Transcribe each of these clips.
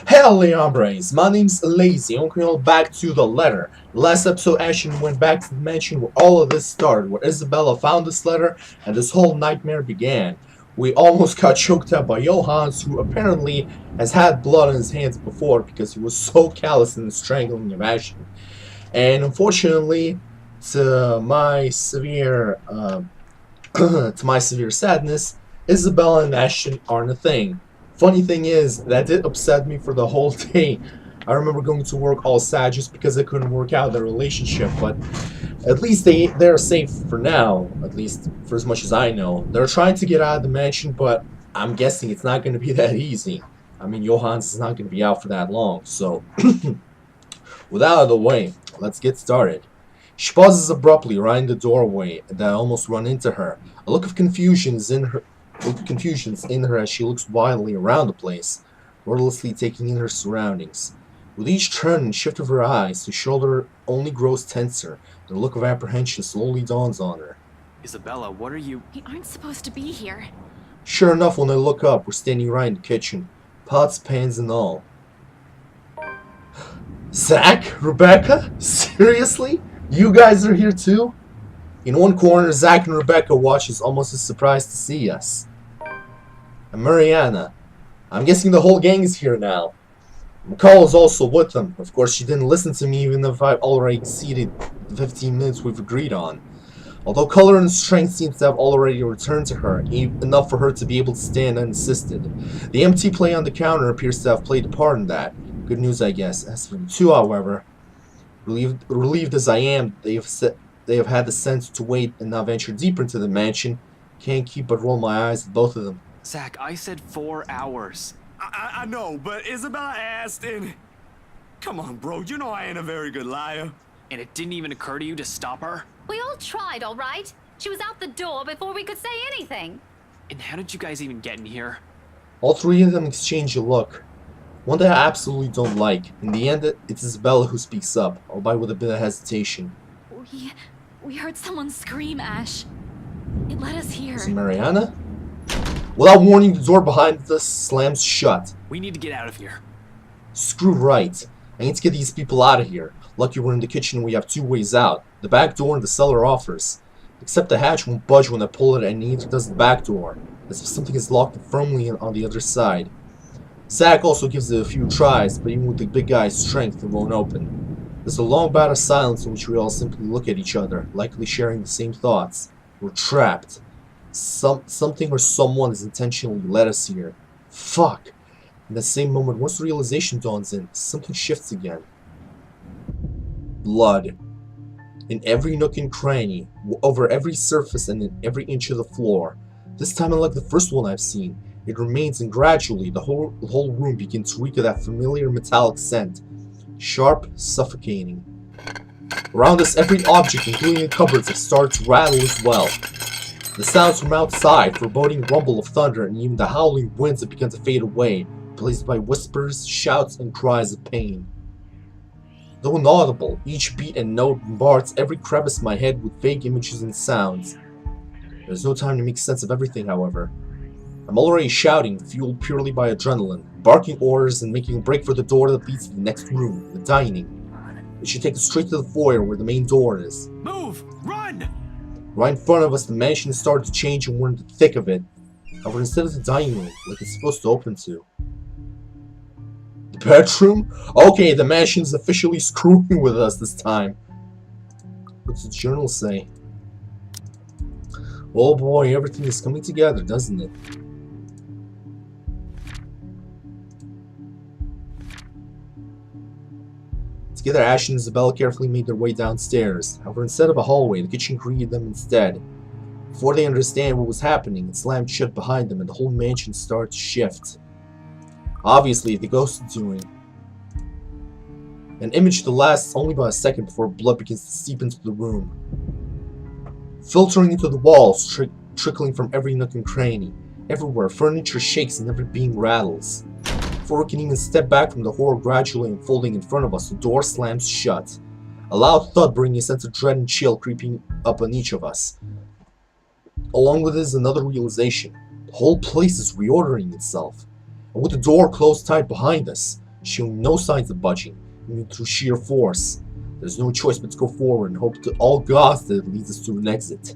Hey hombres, my name's L.A.zy, and welcome back to The Letter. Last episode, Ashton went back to the mansion where all of this started, where Isabella found this letter, and this whole nightmare began. We almost got choked out by Johannes, who apparently has had blood on his hands before because he was so callous in the strangling of Ashton. And unfortunately, to my severe, to my severe sadness, Isabella and Ashton aren't a thing. Funny thing is, that did upset me for the whole day. I remember going to work all sad just because they couldn't work out their relationship, but at least they're safe for now, at least for as much as I know. They're trying to get out of the mansion, but I'm guessing it's not going to be that easy. I mean, Johannes is not going to be out for that long, so with that out of the way, let's get started. She pauses abruptly right in the doorway, and I almost run into her. A look of confusions in her as she looks wildly around the place, wordlessly taking in her surroundings. With each turn and shift of her eyes, the shoulder only grows tenser, and a look of apprehension slowly dawns on her. Isabella, what are you... We aren't supposed to be here. Sure enough, when I look up, we're standing right in the kitchen, pots, pans, and all. Zach? Rebecca? Seriously? You guys are here too? In one corner, Zach and Rebecca watch us, almost as surprised to see us. And Mariana. I'm guessing the whole gang is here now. McCall is also with them. Of course, she didn't listen to me even if I've already exceeded the 15 minutes we've agreed on. Although color and strength seems to have already returned to her, enough for her to be able to stand unassisted. The empty play on the counter appears to have played a part in that. Good news, I guess. As for the two, however, relieved as I am, they have had the sense to wait and not venture deeper into the mansion. Can't keep but roll my eyes at both of them. Zach, I said 4 hours. I know, but Isabella asked and... Come on, bro, you know I ain't a very good liar. And it didn't even occur to you to stop her? We all tried, all right? She was out the door before we could say anything. And how did you guys even get in here? All three of them exchange a look. One that I absolutely don't like. In the end, it's Isabella who speaks up, albeit with a bit of hesitation. We heard someone scream, Ash. It led us here. Is it Mariana? Without warning, the door behind us slams shut. We need to get out of here. Screw right. I need to get these people out of here. Lucky we're in the kitchen and we have two ways out. The back door and the cellar offers. Except the hatch won't budge when I pull it, and neither does the back door, as if something is locked firmly on the other side. Zach also gives it a few tries, but even with the big guy's strength, it won't open. There's a long bout of silence in which we all simply look at each other, likely sharing the same thoughts. We're trapped. Something or someone has intentionally led us here. Fuck! In that same moment, once the realization dawns in, something shifts again. Blood. In every nook and cranny, over every surface and in every inch of the floor. This time unlike the first one I've seen. It remains, and gradually the whole room begins to reek of that familiar metallic scent. Sharp, suffocating. Around us, every object, including the cupboards, has started to rattle as well. The sounds from outside, foreboding rumble of thunder, and even the howling winds have begun to fade away, replaced by whispers, shouts, and cries of pain. Though inaudible, each beat and note bombards every crevice in my head with vague images and sounds. There's no time to make sense of everything, however. I'm already shouting, fueled purely by adrenaline, barking orders and making a break for the door that leads to the next room, the dining. It should take us straight to the foyer where the main door is. Move! Run! Right in front of us, the mansion has started to change and we're in the thick of it. However, instead of the dining room, like it's supposed to open to. The bedroom? Okay, the mansion's officially screwing with us this time. What's the journal say? Oh boy, everything is coming together, doesn't it? Together, Ash and Isabella carefully made their way downstairs. However, instead of a hallway, the kitchen greeted them instead. Before they understand what was happening, it slammed shut behind them and the whole mansion started to shift. Obviously, the ghost is doing. An image that lasts only about a second before blood begins to seep into the room. Filtering into the walls, trickling from every nook and cranny. Everywhere, furniture shakes and every beam rattles. Before we can even step back from the horror gradually unfolding in front of us, the door slams shut. A loud thud bringing a sense of dread and chill creeping up on each of us. Along with it is another realization. The whole place is reordering itself. And with the door closed tight behind us, showing no signs of budging, even through sheer force. There's no choice but to go forward and hope to all gods that it leads us to an exit.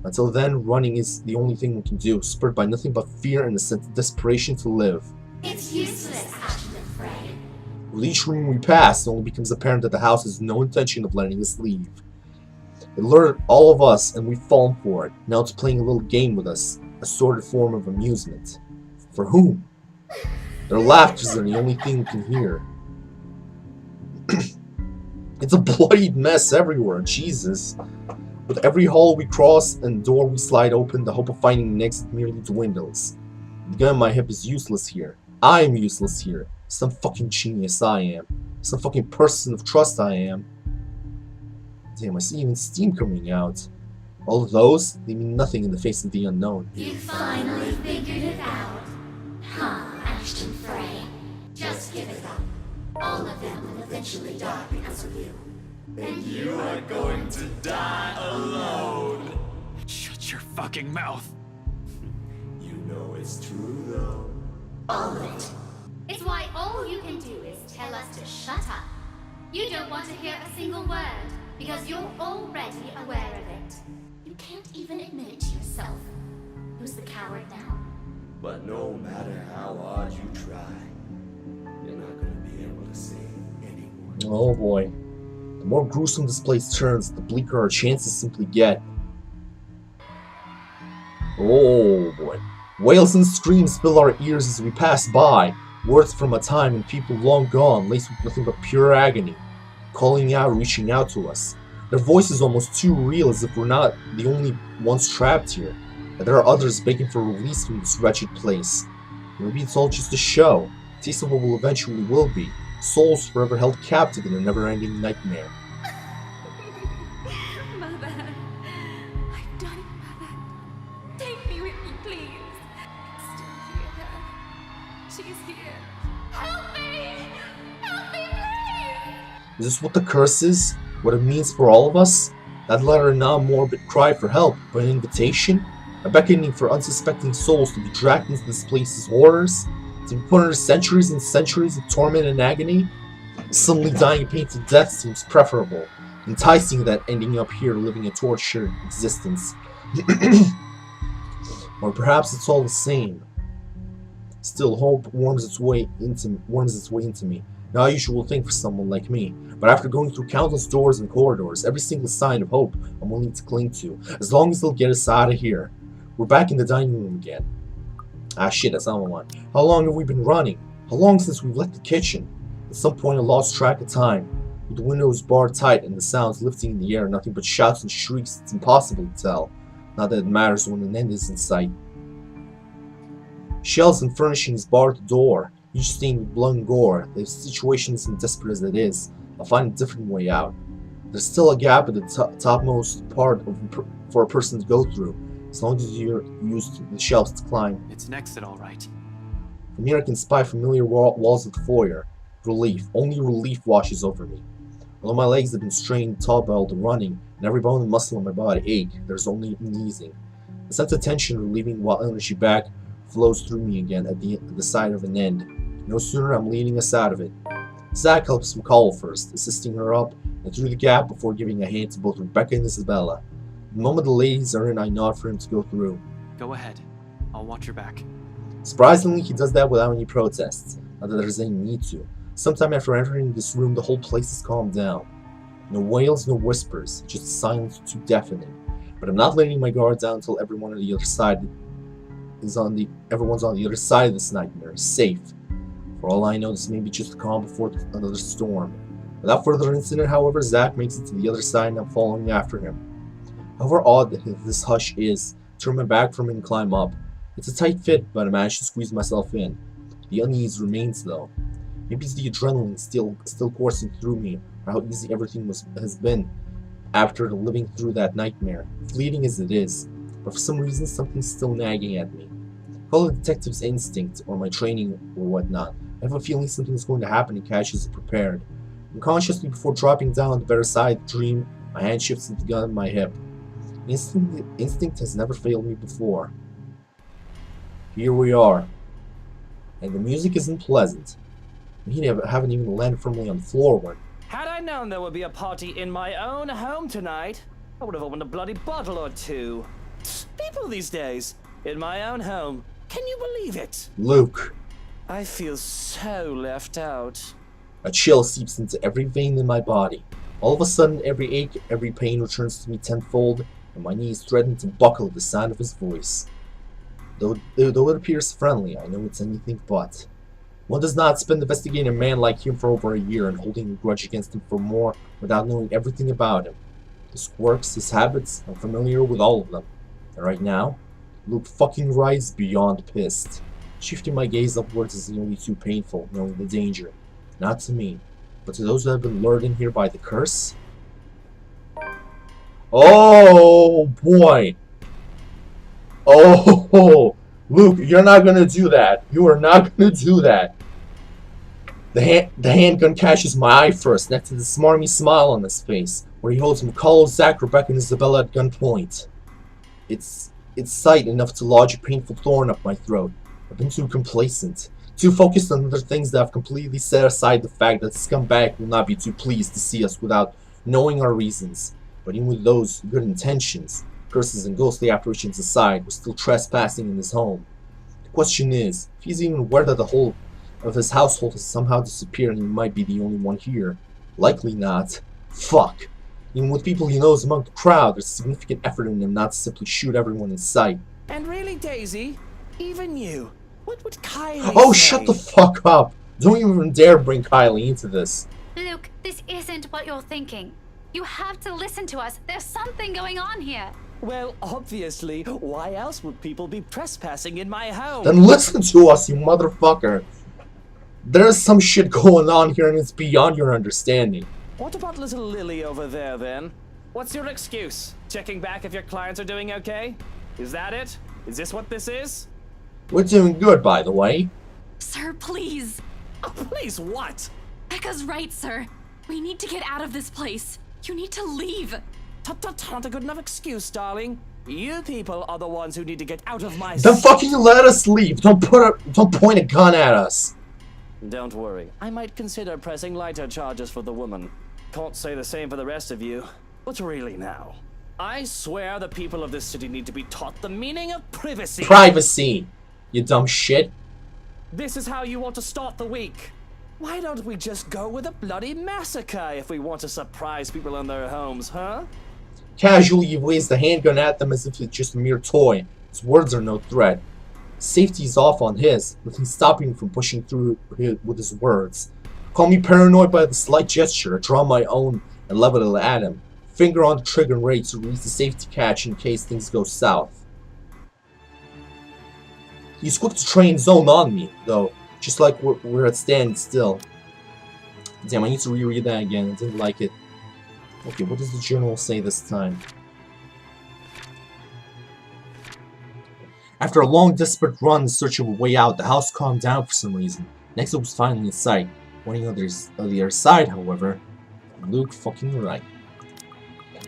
Until then, running is the only thing we can do, spurred by nothing but fear and a sense of desperation to live. It's useless, Ashton Frey. With each room we pass, it only becomes apparent that the house has no intention of letting us leave. It lured all of us, and we've fallen for it. Now it's playing a little game with us, a sordid form of amusement. For whom? Their laughters are the only thing we can hear. It's a bloodied mess everywhere, Jesus. With every hall we cross and door we slide open, the hope of finding an exit merely dwindles. The gun in my hip is useless here. I am useless here. Some fucking genius I am. Some fucking person of trust I am. Damn, I see even steam coming out. All of those, they mean nothing in the face of the unknown. You finally figured it out. Huh, Ashton Frey. Just give it up. All of them will eventually die because of you. And you are going to die alone. Shut your fucking mouth. You know it's true, though. All of it. It's why all you can do is tell us to shut up. You don't want to hear a single word, because you're already aware of it. You can't even admit it to yourself. Who's the coward now? But no matter how hard you try, you're not going to be able to save anyone. Oh boy. The more gruesome this place turns, the bleaker our chances simply get. Oh boy. Wails and screams fill our ears as we pass by, words from a time when people long gone, laced with nothing but pure agony, calling out, reaching out to us. Their voices almost too real, as if we're not the only ones trapped here, that there are others begging for release from this wretched place. Maybe it's all just a show, a taste of what will eventually will be, souls forever held captive in a never-ending nightmare. Mother. I've done it, Mother. Take me with me, please. I'm still here. She's here. Help me! Help me, please! Is this what the curse is? What it means for all of us? That letter not a morbid cry for help, but an invitation? A beckoning for unsuspecting souls to be dragged into this place's horrors? To be put under centuries and centuries of torment and agony? Suddenly dying a painful death seems preferable, enticing that ending up here living a tortured existence. Or perhaps it's all the same. Still, hope worms its way into me. Not a usual thing for someone like me, but after going through countless doors and corridors, every single sign of hope I'm willing to cling to, as long as they'll get us out of here. We're back in the dining room again. Ah shit, that's not one. How long have we been running? How long since we've left the kitchen? At some point I lost track of time. With the windows barred tight and the sounds lifting in the air, nothing but shouts and shrieks, it's impossible to tell. Not that it matters when an end is in sight. Shelves and furnishings barred the door, each stained with blood and gore. The situation isn't desperate as it is. I'll find a different way out. There's still a gap at the topmost part for a person to go through, as long as you're used to the shelves to climb. It's an exit, all right. From here I can spy familiar walls of the foyer. Relief, only relief washes over me. Although my legs have been strained tall-belled and running, and every bone and muscle in my body ache, there's only an easing. A sense of tension relieving while energy back flows through me again at the side of an end. No sooner I'm leading us out of it. Zach helps McCall first, assisting her up and through the gap before giving a hand to both Rebecca and Isabella. The moment the ladies are in, I nod for him to go through. Go ahead. I'll watch your back. Surprisingly, he does that without any protests, not that there's any need to. Sometime after entering this room, the whole place has calmed down. No wails, no whispers, just a silence too deafening. But I'm not letting my guard down until everyone's on the other side of this nightmare, safe. For all I know, this may be just a calm before another storm. Without further incident, however, Zach makes it to the other side and I'm following after him. However odd that this hush is, I turn my back from it and climb up. It's a tight fit, but I manage to squeeze myself in. The unease remains though. Maybe it's the adrenaline still coursing through me, or how easy everything has been after living through that nightmare, fleeting as it is. But for some reason, something's still nagging at me. Call it detective's instinct, or my training, or whatnot. I have a feeling something's going to happen and catch us prepared. Unconsciously, before dropping down on the better side of the dream, my hand shifts to the gun on my hip. Instinct has never failed me before. Here we are. and the music isn't pleasant. We haven't even landed firmly on the floor when... Had I known there would be a party in my own home tonight, I would have opened a bloody bottle or two. People these days, in my own home. Can you believe it? Luke. I feel so left out. A chill seeps into every vein in my body. All of a sudden, every ache, every pain returns to me tenfold, and my knees threaten to buckle at the sound of his voice. Though it appears friendly, I know it's anything but. One does not spend investigating a man like him for over a year and holding a grudge against him for more without knowing everything about him. His quirks, his habits, I'm familiar with all of them. And right now, Luke fucking writes beyond pissed. Shifting my gaze upwards is only too painful, knowing the danger. Not to me, but to those who have been lured in here by the curse. Oh boy! Oh, Luke, you're not gonna do that. You are not gonna do that. The handgun catches my eye first, next to the smarmy smile on his face, where he holds McCall, Zach, Rebecca, and Isabella at gunpoint. It's sight enough to lodge a painful thorn up my throat. I've been too complacent, too focused on other things that have completely set aside the fact that the scumbag will not be too pleased to see us without knowing our reasons. But even with those good intentions, curses and ghostly apparitions aside, we're still trespassing in his home. The question is, if he's even aware that the whole of his household has somehow disappeared and he might be the only one here. Likely not. Fuck. Even with people he knows among the crowd, there's significant effort in him not to simply shoot everyone in sight. And really, Daisy, even you, what would Kylie Oh, say? shut the fuck up! Don't even dare bring Kylie into this. Luke, this isn't what you're thinking. You have to listen to us. There's something going on here. Well, obviously, why else would people be trespassing in my home? Then listen to us, you motherfucker. There's some shit going on here and it's beyond your understanding. What about little Lily over there, then? What's your excuse? Checking back if your clients are doing okay? Is that it? Is this what this is? We're doing good, by the way. Sir, please. Oh, please, what? Becca's right, sir. We need to get out of this place. You need to leave. Not a good enough excuse, darling. You people are the ones who need to get out of my Then fucking let us leave. Don't point a gun at us. Don't worry. I might consider pressing lighter charges for the woman. Can't say the same for the rest of you. But really now, I swear the people of this city need to be taught the meaning of privacy. Privacy, you dumb shit. This is how you want to start the week. Why don't we just go with a bloody massacre if we want to surprise people in their homes, huh? Casually, he waves the handgun at them as if it's just a mere toy. His words are no threat. Safety's off on his, nothing stopping him from pushing through with his words. Call me paranoid by the slight gesture. I draw my own and level it at him. Finger on the trigger and ready to release the safety catch in case things go south. He's quick to train zone on me, though, just like we're at standstill. Damn, I need to reread that again. I didn't like it. Okay, what does the journal say this time? After a long, desperate run in search of a way out, the house calmed down for some reason. Next, it was finally in sight. Pointing on the other side, however, Luke fucking right.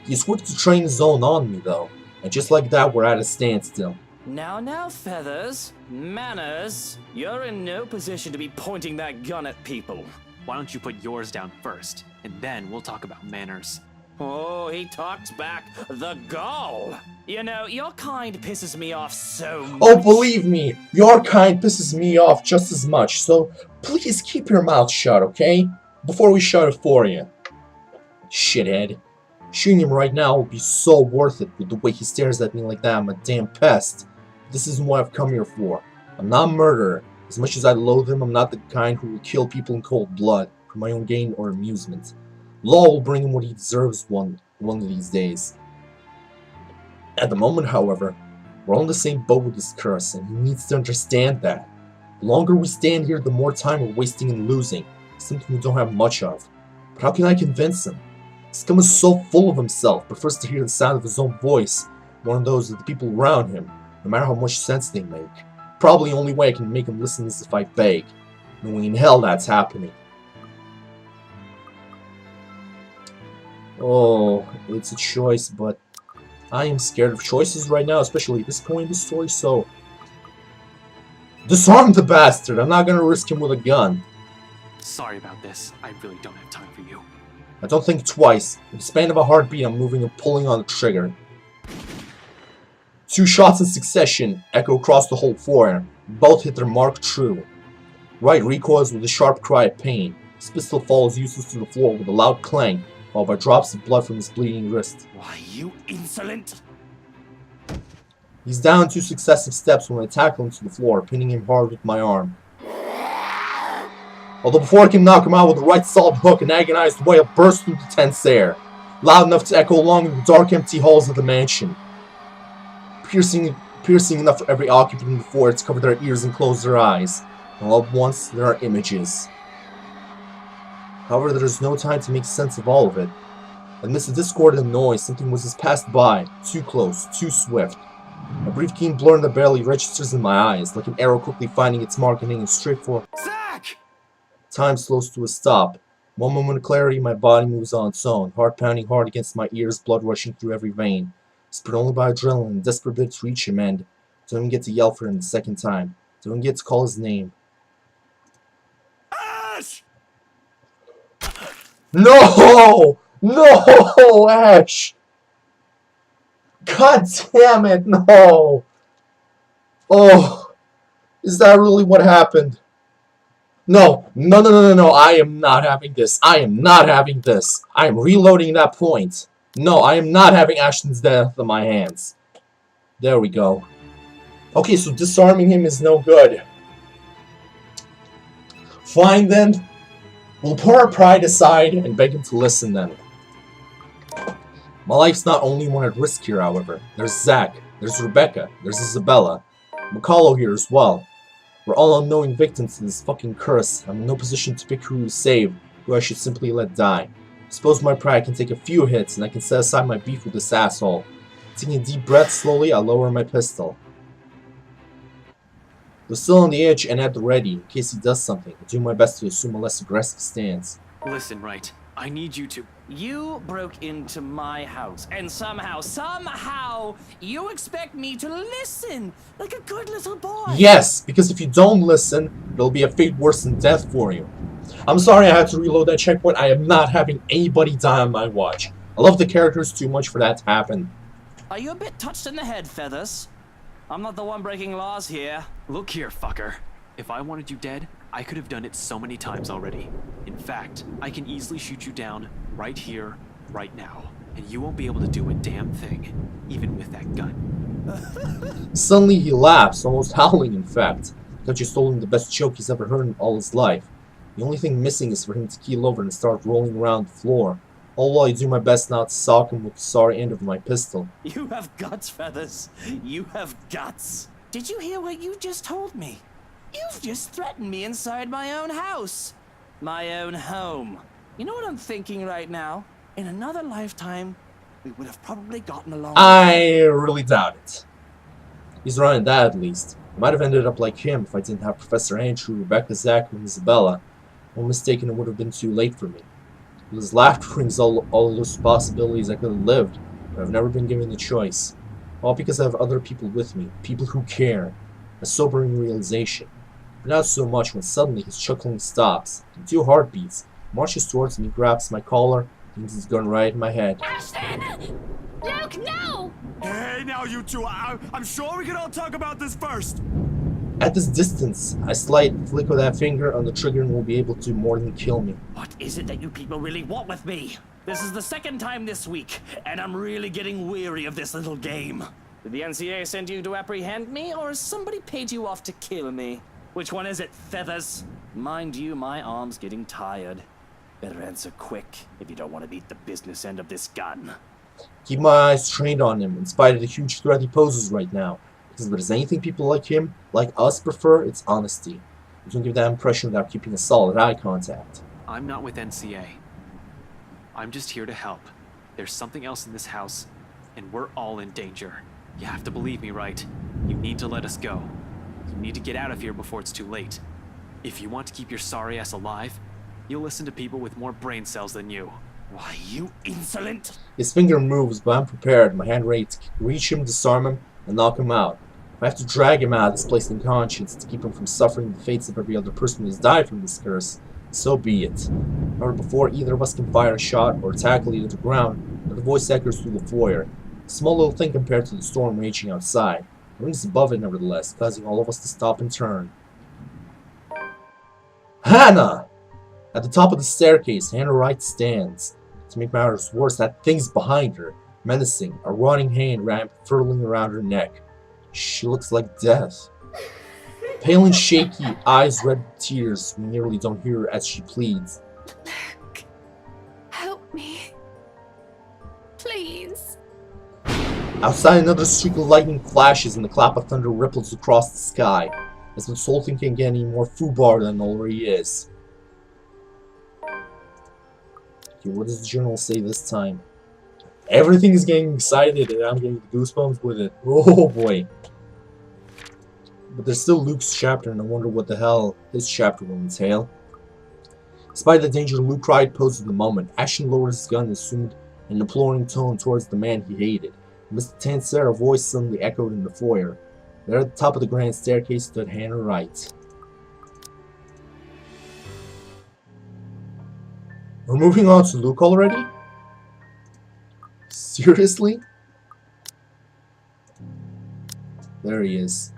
He's quick to train his own on me, though. And just like that, we're at a standstill. Now, Feathers. Manners. You're in no position to be pointing that gun at people. Why don't you put yours down first, and then we'll talk about manners. Oh, he talks back. The gall! You know, your kind pisses me off so much. Oh, believe me, your kind pisses me off just as much, so please keep your mouth shut, okay? Before we shut it for you. Shithead. Shooting him right now will be so worth it with the way he stares at me like that. I'm a damn pest. This isn't what I've come here for. I'm not a murderer. As much as I loathe him, I'm not the kind who will kill people in cold blood for my own gain or amusement. Law will bring him what he deserves one of these days. At the moment, however, we're all in the same boat with this curse, and he needs to understand that. The longer we stand here, the more time we're wasting and losing, something we don't have much of. But how can I convince him? This scum is so full of himself, prefers to hear the sound of his own voice, more than those of the people around him, no matter how much sense they make. Probably the only way I can make him listen is if I beg, knowing in hell that's happening. Oh, it's a choice, but I am scared of choices right now, especially at this point in the story, so Disarm the bastard! I'm not gonna risk him with a gun. Sorry about this. I really don't have time for you. I don't think twice. In the span of a heartbeat, I'm moving and pulling on the trigger. 2 shots in succession echo across the whole floor. Both hit their mark true. Right recoils with a sharp cry of pain. His pistol falls useless to the floor with a loud clank, followed by drops of blood from his bleeding wrist. Why, you insolent! He's down 2 successive steps when I tackle him to the floor, pinning him hard with my arm. Although before I can knock him out with a right solid hook, an agonized wail bursts through the tense air, loud enough to echo along the dark empty halls of the mansion. Piercing enough for every occupant in the floor to cover their ears and close their eyes. And all at once, there are images. However, there is no time to make sense of all of it. Amidst the discordant noise, something was just passed by, too close, too swift. A brief keen blur in the barely registers in my eyes, like an arrow quickly finding its mark and aiming straight for... Zach! Time slows to a stop. One moment of clarity, my body moves on its own, heart pounding hard against my ears, blood rushing through every vein. Spurred only by adrenaline, desperate bid to reach him, and don't even get to yell for him the second time. Don't even get to call his name. Ash! No! No, Ash! God damn it, no! Oh, is that really what happened? No, no, I am not having this. I am not having this. I am reloading that point. No, I am not having Ashton's death on my hands. There we go. Okay, so disarming him is no good. Fine then. We'll put our pride aside and beg him to listen then. My life's not only one at risk here, however. There's Zach, there's Rebecca, there's Isabella. McCullough here as well. We're all unknowing victims to this fucking curse. I'm in no position to pick who to save, who I should simply let die. I suppose my pride can take a few hits and I can set aside my beef with this asshole. Taking a deep breath slowly, I lower my pistol. We're still on the edge and at the ready, in case he does something. I do my best to assume a less aggressive stance. Listen, right. I need you to... You broke into my house, and somehow, you expect me to listen like a good little boy. Yes, because if you don't listen, there'll be a fate worse than death for you. I'm sorry I had to reload that checkpoint. I am not having anybody die on my watch. I love the characters too much for that to happen. Are you a bit touched in the head, Feathers? I'm not the one breaking laws here. Look here, fucker. If I wanted you dead, I could have done it so many times already. In fact, I can easily shoot you down right here, right now. And you won't be able to do a damn thing, even with that gun. Suddenly he laughs, almost howling in fact. I thought you stole him the best joke he's ever heard in all his life. The only thing missing is for him to keel over and start rolling around the floor. All while I do my best not to sock him with the sorry end of my pistol. You have guts, Feathers. You have guts. Did you hear what you just told me? You've just threatened me inside my own house. My own home. You know what I'm thinking right now? In another lifetime, we would have probably gotten along. I really doubt it. He's running that at least. I might have ended up like him if I didn't have Professor Andrew, Rebecca, Zach, and Isabella. One mistake and it would have been too late for me. His laughter brings all those possibilities I could have lived, but I've never been given the choice. All because I have other people with me, people who care. A sobering realization. But not so much when suddenly his chuckling stops. In 2 heartbeats, marches towards me, grabs my collar, aims his gun right in my head. Ashton! Luke, no! Hey, now you two, I'm sure we can all talk about this first. At this distance, I slight flick of that finger on the trigger and will be able to do more than kill me. What is it that you people really want with me? This is the second time this week, and I'm really getting weary of this little game. Did the NCA send you to apprehend me, or has somebody paid you off to kill me? Which one is it, Feathers? Mind you, my arm's getting tired. Better answer quick if you don't want to beat the business end of this gun. Keep my eyes trained on him, in spite of the huge threat he poses right now. Because if there's anything people like him, like us, prefer, it's honesty. You don't give that impression without keeping a solid eye contact. I'm not with NCA. I'm just here to help. There's something else in this house, and we're all in danger. You have to believe me, right? You need to let us go. You need to get out of here before it's too late. If you want to keep your sorry ass alive, you'll listen to people with more brain cells than you. Why, you insolent! His finger moves, but I'm prepared, my hand ready to reach him, disarm him, and knock him out. If I have to drag him out of this place in conscience to keep him from suffering the fates of every other person who has died from this curse, so be it. However, before either of us can fire a shot or tackle it to the ground, the voice echoes through the foyer. A small little thing compared to the storm raging outside. It rings above it nevertheless, causing all of us to stop and turn. Hannah! At the top of the staircase, Hannah Wright stands. To make matters worse, that thing's behind her, menacing, a rotting hand ramp furling around her neck. She looks like death. Pale and shaky, eyes red with tears, we nearly don't hear her as she pleads. Luke, help me. Please. Outside, another streak of lightning flashes and the clap of thunder ripples across the sky, as if Sultan can't get any more foobar than already is. Okay, what does the journal say this time? Everything is getting excited and I'm getting goosebumps with it. Oh boy. But there's still Luke's chapter and I wonder what the hell his chapter will entail. Despite the danger Luke Wright posed in the moment, Ashton lowered his gun and assumed an imploring tone towards the man he hated. Mr. Tansera's voice suddenly echoed in the foyer. There at the top of the grand staircase stood Hannah Wright. We're moving on to Luke already? Seriously? There he is.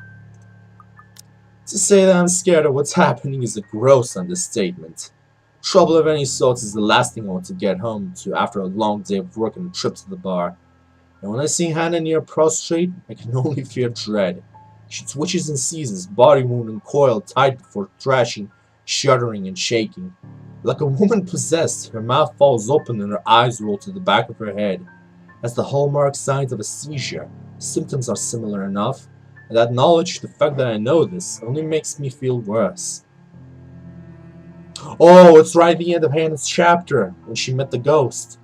To say that I'm scared of what's happening is a gross understatement. Trouble of any sort is the last thing I want to get home to after a long day of work and a trip to the bar. And when I see Hannah near prostrate, I can only fear dread. She twitches and seizes, body wound and coil tight before thrashing, shuddering and shaking. Like a woman possessed, her mouth falls open and her eyes roll to the back of her head. As the hallmark signs of a seizure, symptoms are similar enough, and that knowledge, the fact that I know this, only makes me feel worse. Oh, it's right at the end of Hannah's chapter, when she met the ghost.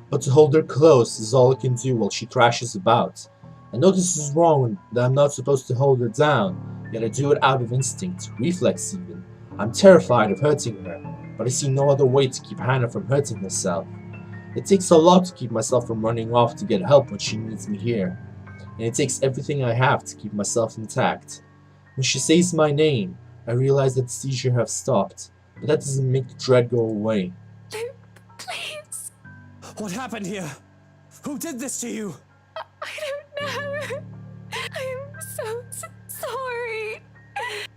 But to hold her close is all I can do while she thrashes about. I know this is wrong and that I'm not supposed to hold her down, yet I do it out of instinct, reflex even. I'm terrified of hurting her, but I see no other way to keep Hannah from hurting herself. It takes a lot to keep myself from running off to get help when she needs me here, and it takes everything I have to keep myself intact. When she says my name, I realize that the seizure has stopped, but that doesn't make the dread go away. Luke, please. What happened here? Who did this to you? I don't know. I'm so sorry.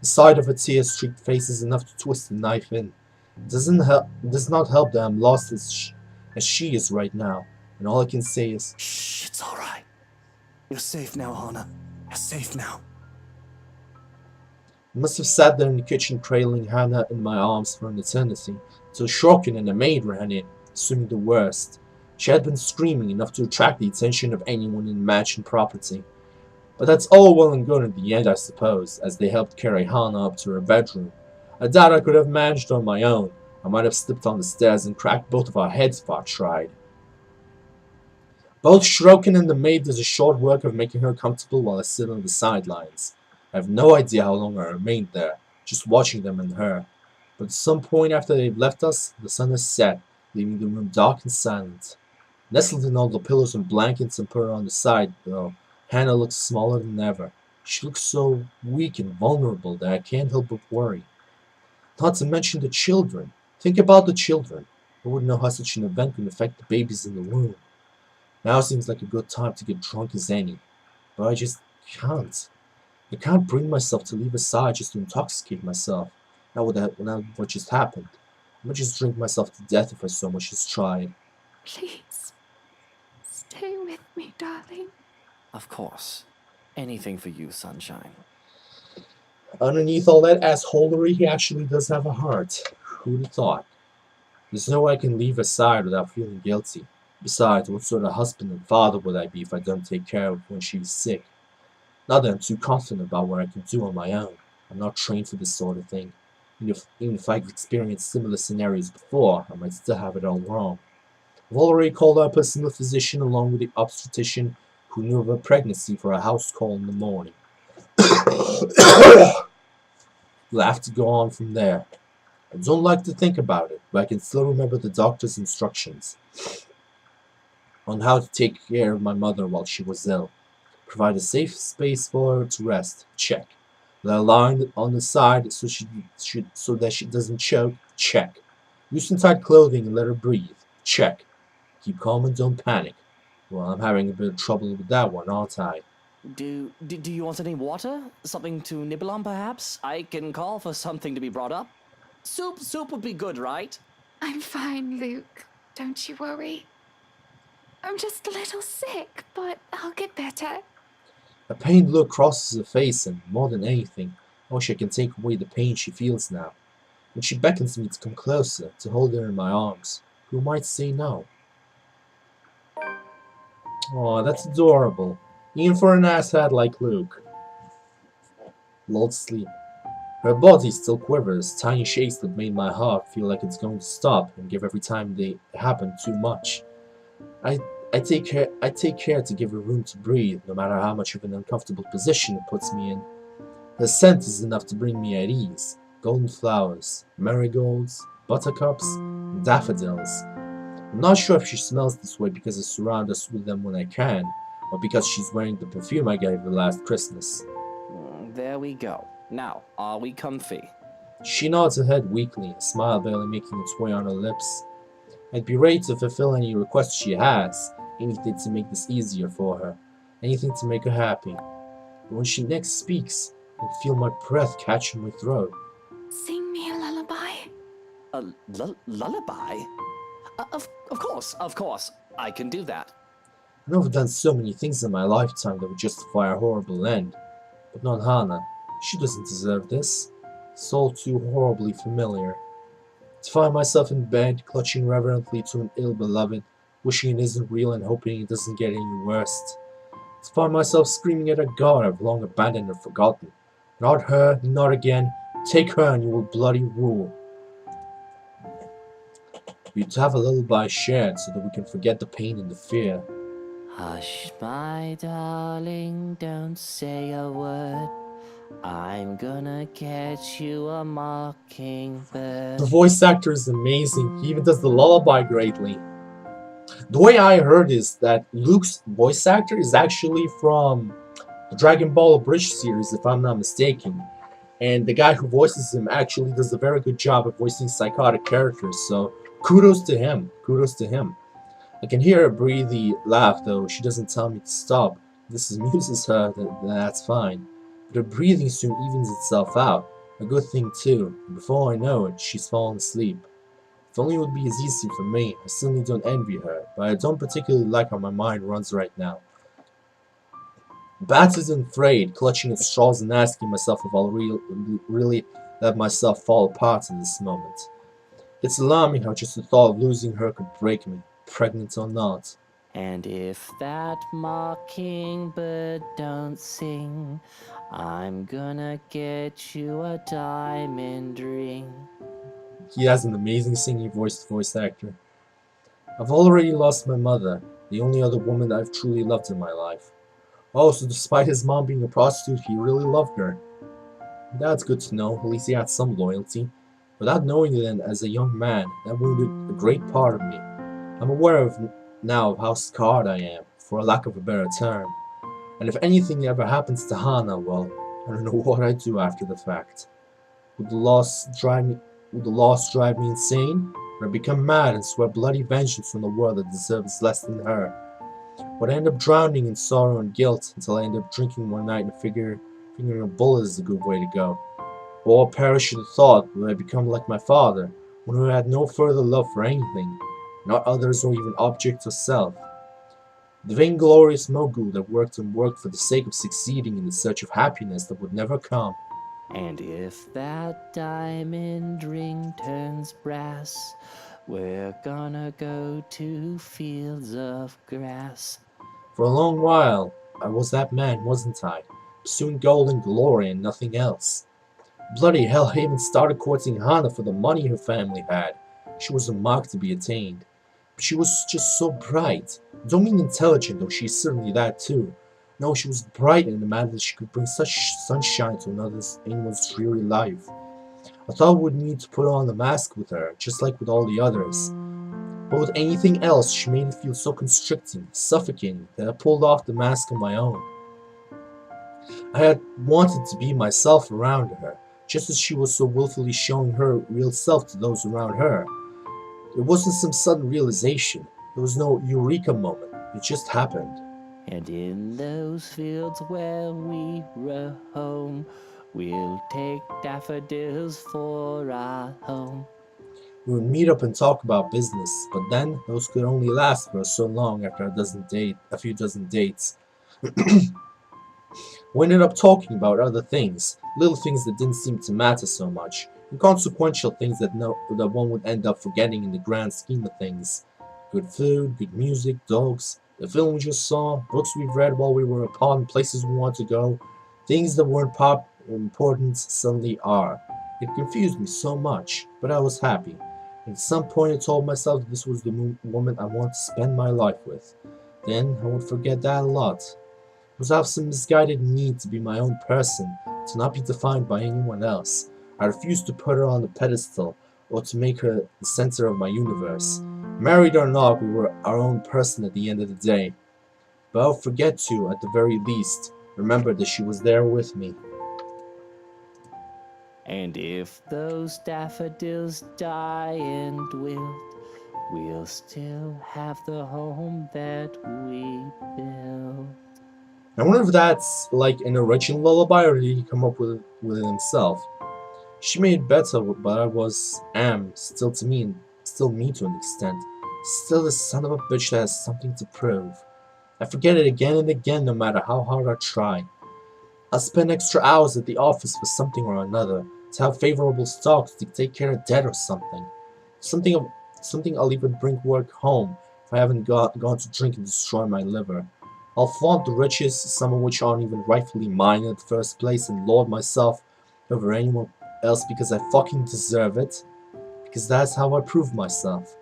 The sight of her tear-streaked face is enough to twist the knife in. It does not help that I'm lost as she is right now, and all I can say is, Shh, it's all right. You're safe now, Hannah. You're safe now. I must have sat there in the kitchen cradling Hannah in my arms for an eternity, until Shorkin and the maid ran in, assuming the worst. She had been screaming enough to attract the attention of anyone in the mansion property. But that's all well and good in the end, I suppose, as they helped carry Hannah up to her bedroom. I doubt I could have managed on my own. I might have slipped on the stairs and cracked both of our heads if I tried. Both Shrokin and the maid did a short work of making her comfortable while I sit on the sidelines. I have no idea how long I remained there, just watching them and her. But at some point after they've left us, the sun has set, leaving the room dark and silent. Nestled in all the pillows and blankets and put her on the side, though, Hannah looks smaller than ever. She looks so weak and vulnerable that I can't help but worry. Not to mention the children. Think about the children. I wouldn't know how such an event can affect the babies in the womb. Now seems like a good time to get drunk as any. But I just can't. I can't bring myself to leave aside just to intoxicate myself. Not with what just happened. I might just drink myself to death if I so much as tried. Please. Stay with me, darling. Of course. Anything for you, sunshine. Underneath all that assholery, he actually does have a heart. Who'd have thought? There's no way I can leave her side without feeling guilty. Besides, what sort of husband and father would I be if I don't take care of her when she's sick? Not that I'm too confident about what I can do on my own. I'm not trained for this sort of thing. Even if I've experienced similar scenarios before, I might still have it all wrong. I've already called our personal physician along with the obstetrician who knew of her pregnancy for a house call in the morning. We'll have to go on from there. I don't like to think about it, but I can still remember the doctor's instructions on how to take care of my mother while she was ill. Provide a safe space for her to rest. Check. Let her lie on the side so that she doesn't choke. Check. Loosen tight clothing and let her breathe. Check. Keep calm and don't panic. Well, I'm having a bit of trouble with that one, aren't I? Do you want any water? Something to nibble on, perhaps? I can call for something to be brought up. Soup would be good, right? I'm fine, Luke. Don't you worry. I'm just a little sick, but I'll get better. A pained look crosses her face, and more than anything, I wish I can take away the pain she feels now. When she beckons me to come closer, to hold her in my arms, who might say no? Aw, that's adorable. Even for an asshat like Luke. Lulled sleep. Her body still quivers, tiny shakes that made my heart feel like it's going to stop and give every time they happen too much. I I take care to give her room to breathe, no matter how much of an uncomfortable position it puts me in. Her scent is enough to bring me at ease. Golden flowers, marigolds, buttercups, and daffodils. I'm not sure if she smells this way because I surround us with them when I can, or because she's wearing the perfume I gave her last Christmas. There we go. Now, are we comfy? She nods her head weakly, a smile barely making its way on her lips. I'd be ready to fulfill any request she has, anything to make this easier for her, anything to make her happy. But when she next speaks, I feel my breath catch in my throat. Sing me a lullaby. A lullaby? Of course. I can do that. I know I've done so many things in my lifetime that would justify a horrible end, but not Hannah. She doesn't deserve this. It's all too horribly familiar. To find myself in bed, clutching reverently to an ill-beloved, wishing it isn't real and hoping it doesn't get any worse. To find myself screaming at a god I've long abandoned and forgotten. Not her, not again. Take her and you will bloody rule. We'd have a lullaby shared so that we can forget the pain and the fear. Hush, my darling, don't say a word. I'm gonna catch you a mockingbird. The voice actor is amazing. He even does the lullaby greatly. The way I heard is that Luke's voice actor is actually from the Dragon Ball Abridged series, if I'm not mistaken. And the guy who voices him actually does a very good job of voicing psychotic characters, so kudos to him. Kudos to him. I can hear her breathy laugh, though she doesn't tell me to stop. If this amuses her, then that's fine. But her breathing soon evens itself out. A good thing, too. And before I know it, she's fallen asleep. If only it would be as easy for me. I certainly don't envy her, but I don't particularly like how my mind runs right now. Battered and frayed, clutching at straws and asking myself if I'll really let myself fall apart in this moment. It's alarming how just the thought of losing her could break me, pregnant or not. And if that mockingbird don't sing, I'm gonna get you a diamond ring. He has an amazing singing voice actor. I've already lost my mother, the only other woman I've truly loved in my life. Oh, so despite his mom being a prostitute, he really loved her. That's good to know, at least he had some loyalty. Without knowing it then, as a young man, that wounded a great part of me. I'm aware of now of how scarred I am, for lack of a better term. And if anything ever happens to Hannah, well, I don't know what I'd do after the fact. Would the loss drive me insane? Or become mad and swear bloody vengeance on the world that deserves less than her? Would I end up drowning in sorrow and guilt until I end up drinking one night and figuring a bullet is a good way to go? Or perish in the thought, would I become like my father, one who had no further love for anything, not others or even objects or self? The vainglorious mogul that worked and worked for the sake of succeeding in the search of happiness that would never come. And if that diamond ring turns brass, we're gonna go to fields of grass. For a long while, I was that man, wasn't I? Pursuing gold and glory and nothing else. Bloody hell, I even started courting Hannah for the money her family had. She was a mark to be attained. But she was just so bright. Don't mean intelligent, though she's certainly that too. No, she was bright in the manner that she could bring such sunshine to anyone's dreary life. I thought I would need to put on the mask with her, just like with all the others. But with anything else, she made it feel so constricting, suffocating, that I pulled off the mask on my own. I had wanted to be myself around her, just as she was so willfully showing her real self to those around her. It wasn't some sudden realization. There was no eureka moment. It just happened. And in those fields where we roam, we'll take daffodils for our home. We would meet up and talk about business, but then those could only last for so long after a few dozen dates. We ended up talking about other things, little things that didn't seem to matter so much, inconsequential things that one would end up forgetting in the grand scheme of things. Good food, good music, dogs, the film we just saw, books we've read while we were apart, and places we want to go. Things that weren't pop important suddenly are. It confused me so much, but I was happy. At some point, I told myself that this was the woman I want to spend my life with. Then I would forget that a lot. It was out of some misguided need to be my own person, to not be defined by anyone else. I refused to put her on a pedestal or to make her the center of my universe. Married or not, we were our own person at the end of the day. But I'll forget to, at the very least, remember that she was there with me. And if those daffodils die and wilt, we'll still have the home that we built. I wonder if that's like an original lullaby or did he come up with it himself? She made it better, but am, still me to an extent. Still the son of a bitch that has something to prove. I forget it again and again no matter how hard I try. I'll spend extra hours at the office for something or another, to have favorable stocks, to take care of debt or something. Something, something I'll even bring work home if I haven't gone to drink and destroy my liver. I'll flaunt the riches, some of which aren't even rightfully mine in the first place, and lord myself over anyone else because I fucking deserve it. Because that's how I prove myself.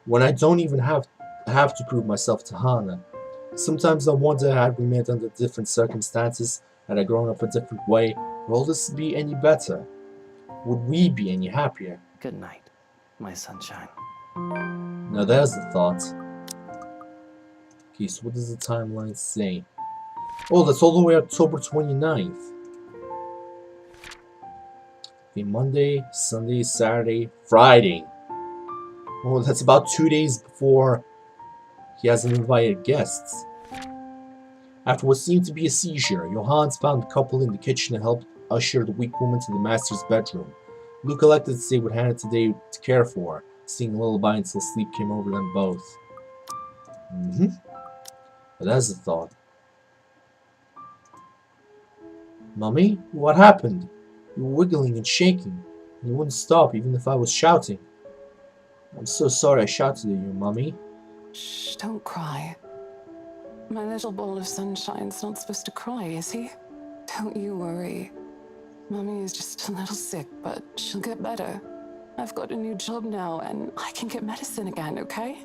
When I don't even have to prove myself to Hana. Sometimes I wonder had we met under different circumstances, had I grown up a different way, would all this be any better? Would we be any happier? Good night, my sunshine. Now there's the thought. Okay, so what does the timeline say? Oh, that's all the way October 29th. Okay, Monday, Sunday, Saturday, Friday. Oh, that's about 2 days before he hasn't invited guests. After what seemed to be a seizure, Johannes found the couple in the kitchen and helped usher the weak woman to the master's bedroom. Luke elected to stay with Hannah today to care for her, singing a lullaby until sleep came over them both. But that's the thought. Mummy, what happened? You were wiggling and shaking, and you wouldn't stop even if I was shouting. I'm so sorry I shouted at you, Mummy. Shh, don't cry. My little ball of sunshine's not supposed to cry, is he? Don't you worry. Mummy is just a little sick, but she'll get better. I've got a new job now, and I can get medicine again, okay?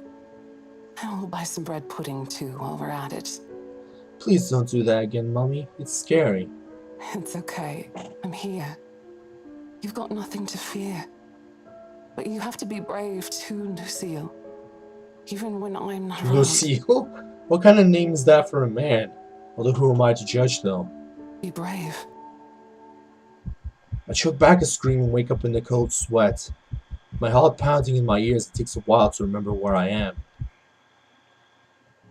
And we'll buy some bread pudding, too, while we're at it. Please don't do that again, Mummy. It's scary. It's okay. I'm here. You've got nothing to fear. But you have to be brave, too, Lucille. Even when I'm not around. Lucille? What kind of name is that for a man? Although who am I to judge, though? Be brave. I choke back a scream and wake up in the cold sweat. My heart pounding in my ears, it takes a while to remember where I am.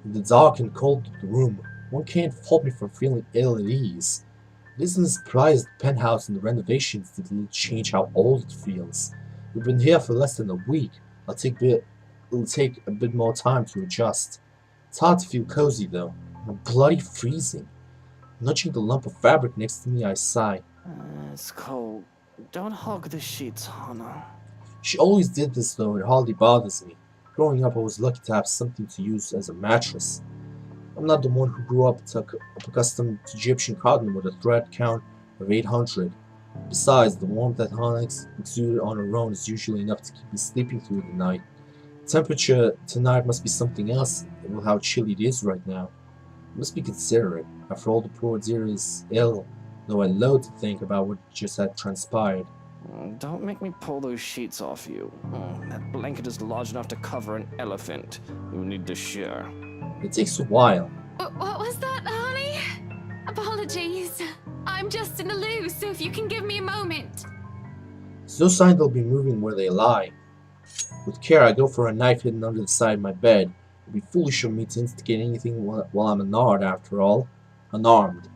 In the dark and cold room, one can't fault me for feeling ill at ease. It isn't a surprise the penthouse and the renovations didn't change how old it feels. We've been here for less than a week. It'll take a bit more time to adjust. It's hard to feel cozy though. I'm bloody freezing. Nudging the lump of fabric next to me, I sigh. It's cold. Don't hug the sheets, Hana. She always did this though, it hardly bothers me. Growing up, I was lucky to have something to use as a mattress. I'm not the one who grew up accustomed to Egyptian cotton with a thread count of 800. Besides, the warmth that Hana exuded on her own is usually enough to keep me sleeping through the night. The temperature tonight must be something else with how chilly it is right now. I must be considerate. After all, the poor dear is ill, though I loathe to think about what just had transpired. Don't make me pull those sheets off you. That blanket is large enough to cover an elephant. You need to share. It takes a while. What was that, honey? Apologies. I'm just in the loo, so if you can give me a moment. There's no sign they'll be moving where they lie. With care, I go for a knife hidden under the side of my bed. It'd be foolish of me to instigate anything while I'm unarmed, after all. Unarmed.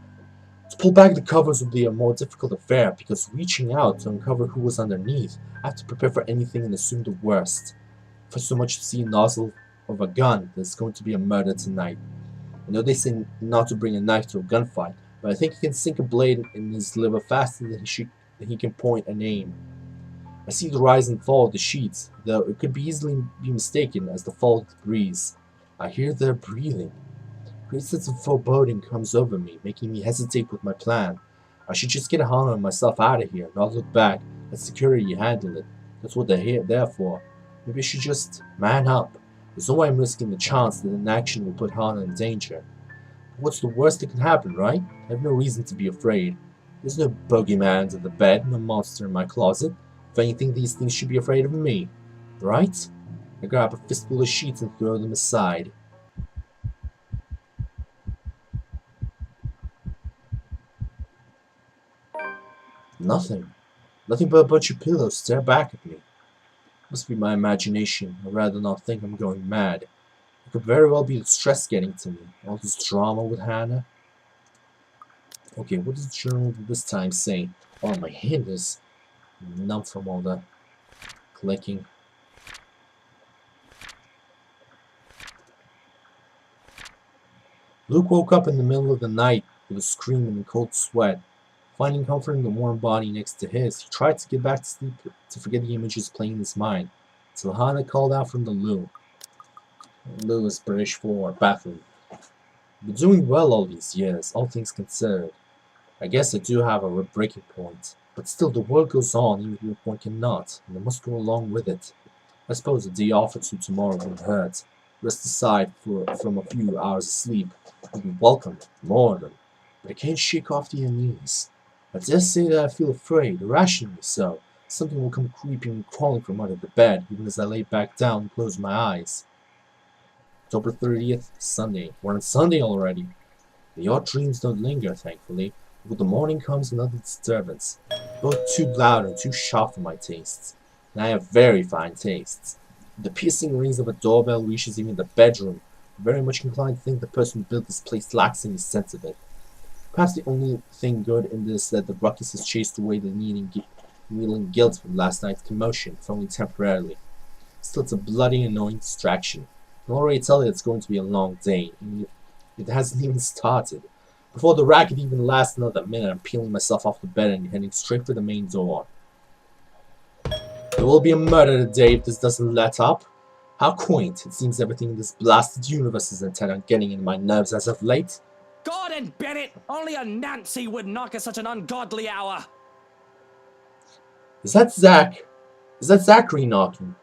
To pull back the covers would be a more difficult affair, because reaching out to uncover who was underneath, I have to prepare for anything and assume the worst. For so much to see a nozzle of a gun, there's going to be a murder tonight. I know they say not to bring a knife to a gunfight, but I think he can sink a blade in his liver faster than he can point and aim. I see the rise and fall of the sheets, though it could easily be mistaken as the fall of the breeze. I hear their breathing. A great sense of foreboding comes over me, making me hesitate with my plan. I should just get Hana and myself out of here, not look back. Let security handle it. That's what they're there for. Maybe I should just man up. There's no way I'm risking the chance that inaction will put Hana in danger. But what's the worst that can happen, right? I have no reason to be afraid. There's no bogeyman under the bed, no monster in my closet. If anything, these things should be afraid of me. Right? I grab a fistful of sheets and throw them aside. Nothing. Nothing but a bunch of pillows stare back at me. Must be my imagination. I'd rather not think I'm going mad. It could very well be the stress getting to me. All this drama with Hannah. Okay, what does the journal this time say? Oh, my hand is numb from all the clicking. Luke woke up in the middle of the night with a scream and a cold sweat. Finding comfort in the warm body next to his, he tried to get back to sleep to forget the images playing in his mind, until Hannah called out from the loo. Loo is British for bathroom. I've been doing well all these years, all things considered. I guess I do have a breaking point, but still the world goes on even if one cannot, and I must go along with it. I suppose a day off or two tomorrow wouldn't hurt. Rest aside from a few hours of sleep would be welcome, more than. But I can't shake off the unease. I dare say that I feel afraid, irrationally so. Something will come creeping and crawling from under the bed, even as I lay back down and close my eyes. October 30th, Sunday. We're on Sunday already. The odd dreams don't linger, thankfully. But with the morning comes another disturbance. Both too loud and too sharp for my tastes. And I have very fine tastes. The piercing rings of a doorbell reaches even the bedroom. I'm very much inclined to think the person who built this place lacks any sense of it. Perhaps the only thing good in this is that the ruckus has chased away the kneeling guilt from last night's commotion, if only temporarily. Still, it's a bloody annoying distraction. I can already tell you it's going to be a long day, and it hasn't even started. Before the racket even lasts another minute, I'm peeling myself off the bed and heading straight for the main door. There will be a murder today if this doesn't let up. How quaint. It seems everything in this blasted universe is intent on getting in my nerves as of late. Gordon Bennett! Only a Nancy would knock at such an ungodly hour! Is that Zach? Is that Zachary knocking?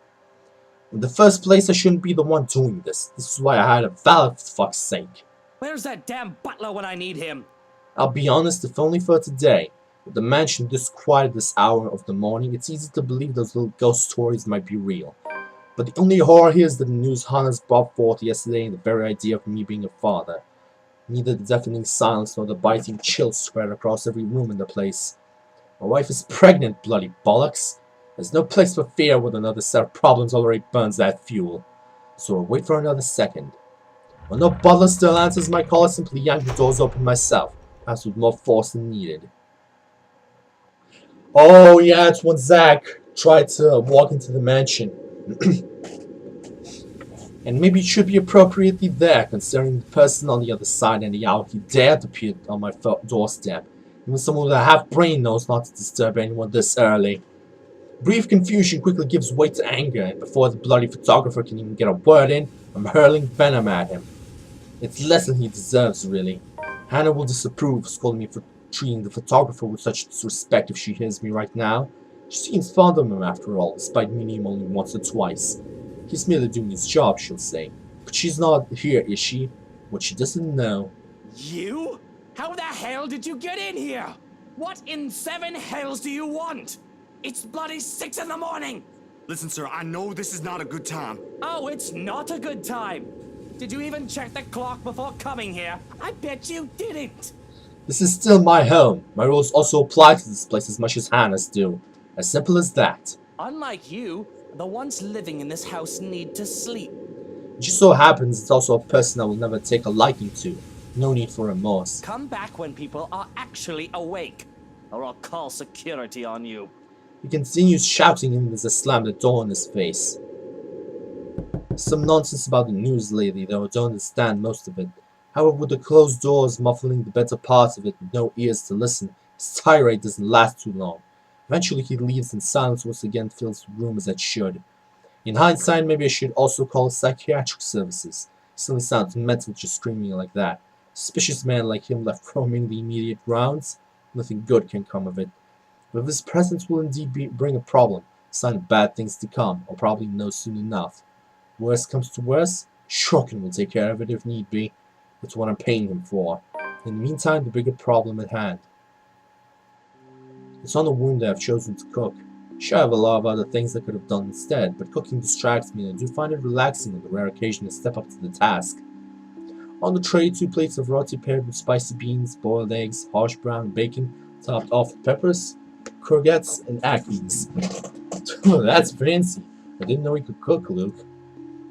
In the first place, I shouldn't be the one doing this. This is why I had a valet, for fuck's sake. Where's that damn butler when I need him? I'll be honest, if only for today. With the mansion this quiet at this hour of the morning, it's easy to believe those little ghost stories might be real. But the only horror here is that the news Hannah's brought forth yesterday and the very idea of me being a father. Neither the deafening silence nor the biting chill spread across every room in the place. My wife is pregnant, bloody bollocks. There's no place for fear when another set of problems already burns that fuel. So I'll wait for another second. When no butler still answers my call, I simply yank the doors open myself, perhaps with more force than needed. Oh yeah, it's when Zach tried to walk into the mansion. And maybe it should be appropriately there, considering the person on the other side and the hour he dared to appear on my doorstep. Even someone with a half-brain knows not to disturb anyone this early. Brief confusion quickly gives way to anger, and before the bloody photographer can even get a word in, I'm hurling venom at him. It's less than he deserves, really. Hannah will disapprove, scolding me for treating the photographer with such disrespect if she hears me right now. She seems fond of him after all, despite meeting him only once or twice. He's merely doing his job, she'll say. But she's not here, is she? What she doesn't know. You? How the hell did you get in here? What in seven hells do you want? It's bloody 6 in the morning! Listen, sir, I know this is not a good time. Oh, it's not a good time. Did you even check the clock before coming here? I bet you didn't. This is still my home. My rules also apply to this place as much as Hannah's do. As simple as that. Unlike you, the ones living in this house need to sleep. It just so happens it's also a person I will never take a liking to. No need for remorse. Come back when people are actually awake, or I'll call security on you. He continues shouting and there's a slam the door in his face. Some nonsense about the news lately, though I don't understand most of it. However, with the closed doors muffling the better part of it with no ears to listen, his tirade doesn't last too long. Eventually he leaves and silence once again fills the room as it should. In hindsight, maybe I should also call psychiatric services. It certainly sounds mental just screaming like that. A suspicious man like him left roaming the immediate grounds, nothing good can come of it. But if his presence will indeed bring a problem, a sign of bad things to come, I'll probably know soon enough. Worst comes to worst, Shrokin will take care of it if need be. That's what I'm paying him for. In the meantime, the bigger problem at hand. It's on the wound that I've chosen to cook. Sure, I have a lot of other things I could have done instead, but cooking distracts me and I do find it relaxing on the rare occasion to step up to the task. On the tray, 2 plates of roti paired with spicy beans, boiled eggs, hash brown bacon, topped off with peppers, courgettes, and acmes. That's fancy. I didn't know he could cook, Luke.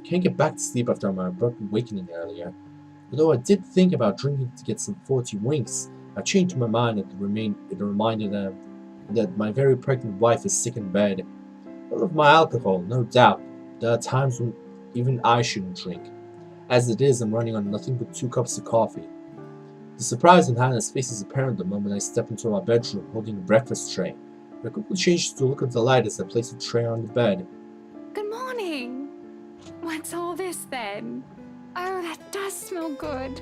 Can't get back to sleep after my abrupt awakening earlier. Although I did think about drinking to get some 40 winks, I changed my mind at the reminder that my very pregnant wife is sick in bed. I love my alcohol, no doubt. There are times when even I shouldn't drink. As it is, I'm running on nothing but 2 cups of coffee. The surprise in Hannah's face is apparent the moment I step into our bedroom holding a breakfast tray. I quickly change to a look of delight as I place the tray on the bed. Good morning. What's all this then? Oh, that does smell good.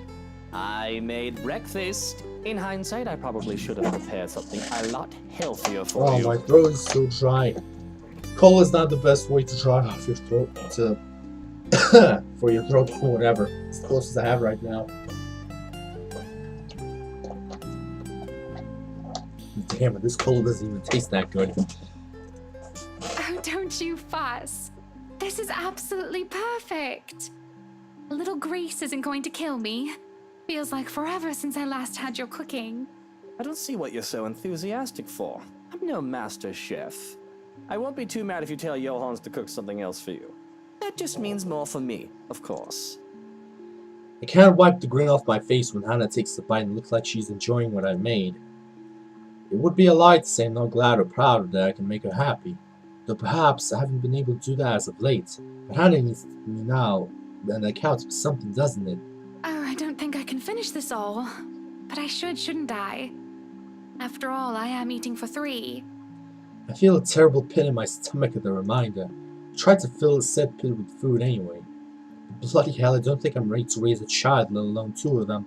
I made breakfast. In hindsight, I probably should have prepared something a lot healthier for Oh, you. my throat is so dry. Cola is not the best way to dry off your throat, for your throat or whatever. It's the closest I have right now. Damn it, this cola doesn't even taste that good. Oh, don't you fuss. This is absolutely perfect. A little grease isn't going to kill me. Feels like forever since I last had your cooking. I don't see what you're so enthusiastic for. I'm no master chef. I won't be too mad if you tell Johans to cook something else for you. That just means more for me, of course. I can't wipe the grin off my face when Hannah takes a bite and looks like she's enjoying what I've made. It would be a lie to say I'm not glad or proud that I can make her happy, though perhaps I haven't been able to do that as of late. But Hannah needs me now, and that counts for something, doesn't it? Oh, I don't think I can finish this all. But I should, shouldn't I? After all, I am eating for 3. I feel a terrible pit in my stomach at the reminder. I tried to fill the said pit with food anyway. But bloody hell, I don't think I'm ready to raise a child, let alone 2 of them.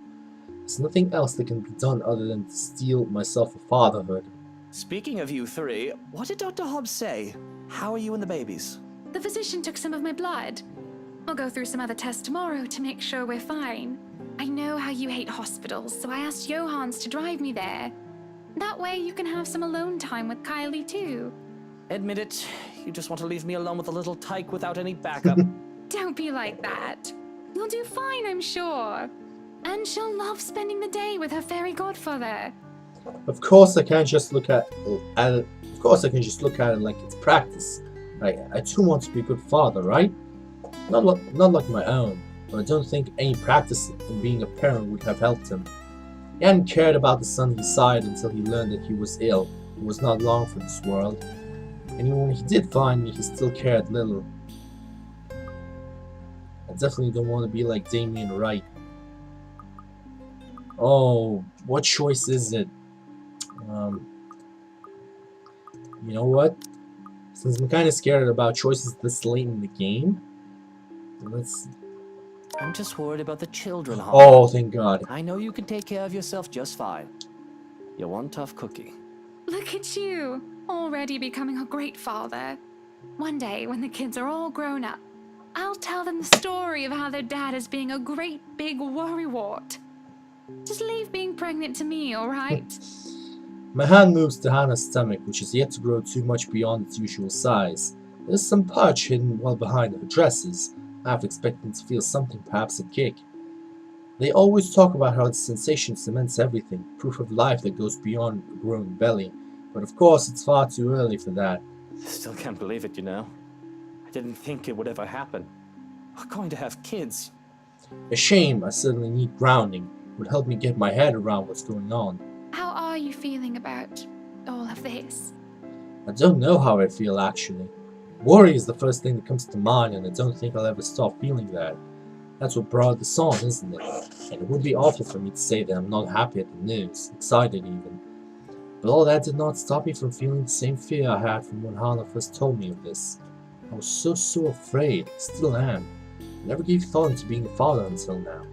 There's nothing else that can be done other than to steel myself for fatherhood. Speaking of you 3, what did Dr. Hobbs say? How are you and the babies? The physician took some of my blood. I'll go through some other tests tomorrow to make sure we're fine. I know how you hate hospitals, so I asked Johans to drive me there. That way you can have some alone time with Kylie too. Admit it, you just want to leave me alone with a little tyke without any backup. Don't be like that. You'll do fine, I'm sure. And she'll love spending the day with her fairy godfather. Of course I can't just look at it. Of course I can just look at it like it's practice. I too want to be a good father, right? Not like my own, but I don't think any practice in being a parent would have helped him. He hadn't cared about the son he sighed until he learned that he was ill and was not long for this world. And even when he did find me, he still cared little. I definitely don't want to be like Damien Wright. Oh, what choice is it? You know what? Since I'm kind of scared about choices this late in the game, let's... I'm just worried about the children, Hannah. Oh, thank God. I know you can take care of yourself just fine. You're one tough cookie. Look at you, already becoming a great father. One day, when the kids are all grown up, I'll tell them the story of how their dad is being a great big worrywart. Just leave being pregnant to me, alright? My hand moves to Hannah's stomach, which is yet to grow too much beyond its usual size. There's some pudge hidden well behind her dresses, half expecting to feel something, perhaps a kick. They always talk about how the sensation cements everything, proof of life that goes beyond a growing belly. But of course, it's far too early for that. Still can't believe it, you know. I didn't think it would ever happen. We're going to have kids. A shame, I suddenly need grounding. It would help me get my head around what's going on. How are you feeling about all of this? I don't know how I feel actually. Worry is the first thing that comes to mind, and I don't think I'll ever stop feeling that. That's what brought this on, isn't it? And it would be awful for me to say that I'm not happy at the news, excited even. But all that did not stop me from feeling the same fear I had from when Hannah first told me of this. I was so afraid, still am. I never gave thought into being a father until now.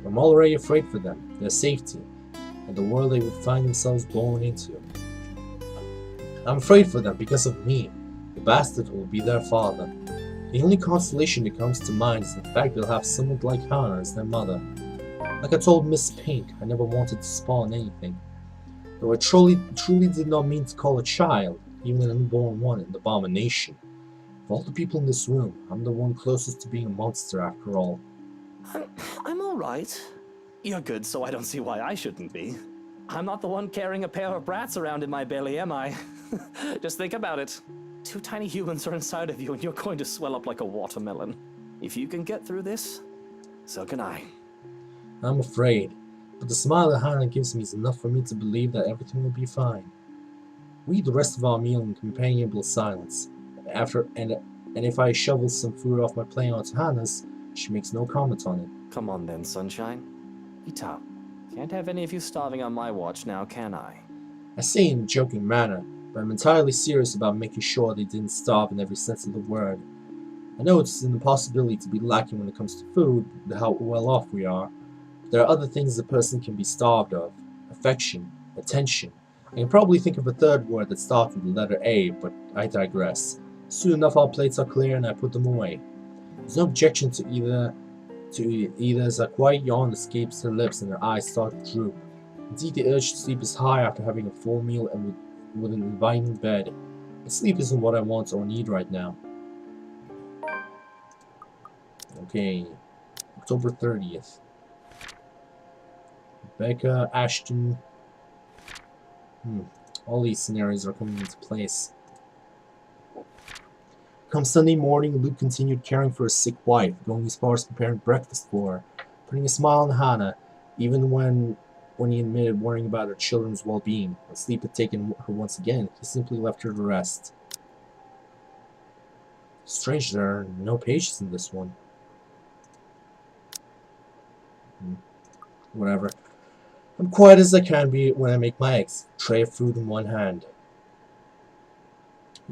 I'm already afraid for them, their safety, and the world they would find themselves born into. I'm afraid for them because of me, the bastard who will be their father. The only consolation that comes to mind is the fact they'll have someone like Hannah as their mother. Like I told Miss Pink, I never wanted to spawn anything. Though I truly did not mean to call a child, even an unborn one, an abomination. Of all the people in this room, I'm the one closest to being a monster after all. I'm all right. You're good, so I don't see why I shouldn't be. I'm not the one carrying a pair of brats around in my belly, am I? Just think about it. 2 tiny humans are inside of you and you're going to swell up like a watermelon. If you can get through this, so can I. I'm afraid, but the smile that Hannah gives me is enough for me to believe that everything will be fine. We eat the rest of our meal in companionable silence. And if I shovel some food off my plate onto Hannah's, she makes no comment on it. Come on then, sunshine. Eat up. Can't have any of you starving on my watch now, can I? I say in a joking manner, but I'm entirely serious about making sure they didn't starve in every sense of the word. I know it's an impossibility to be lacking when it comes to food, how well off we are, but there are other things a person can be starved of. Affection, attention. I can probably think of a third word that starts with the letter A, but I digress. Soon enough our plates are clear and I put them away. There's no objection to either as a quiet yawn escapes her lips and her eyes start to droop. Indeed, the urge to sleep is high after having a full meal and with an inviting bed. But sleep isn't what I want or need right now. Okay, October 30th. Rebecca, Ashton. All these scenarios are coming into place. Come Sunday morning, Luke continued caring for his sick wife, going as far as preparing breakfast for her, putting a smile on Hannah, even when he admitted worrying about her children's well-being. When sleep had taken her once again, he simply left her to rest. Strange there are no pages in this one. Whatever. I'm quiet as I can be when I make my eggs, a tray of food in one hand.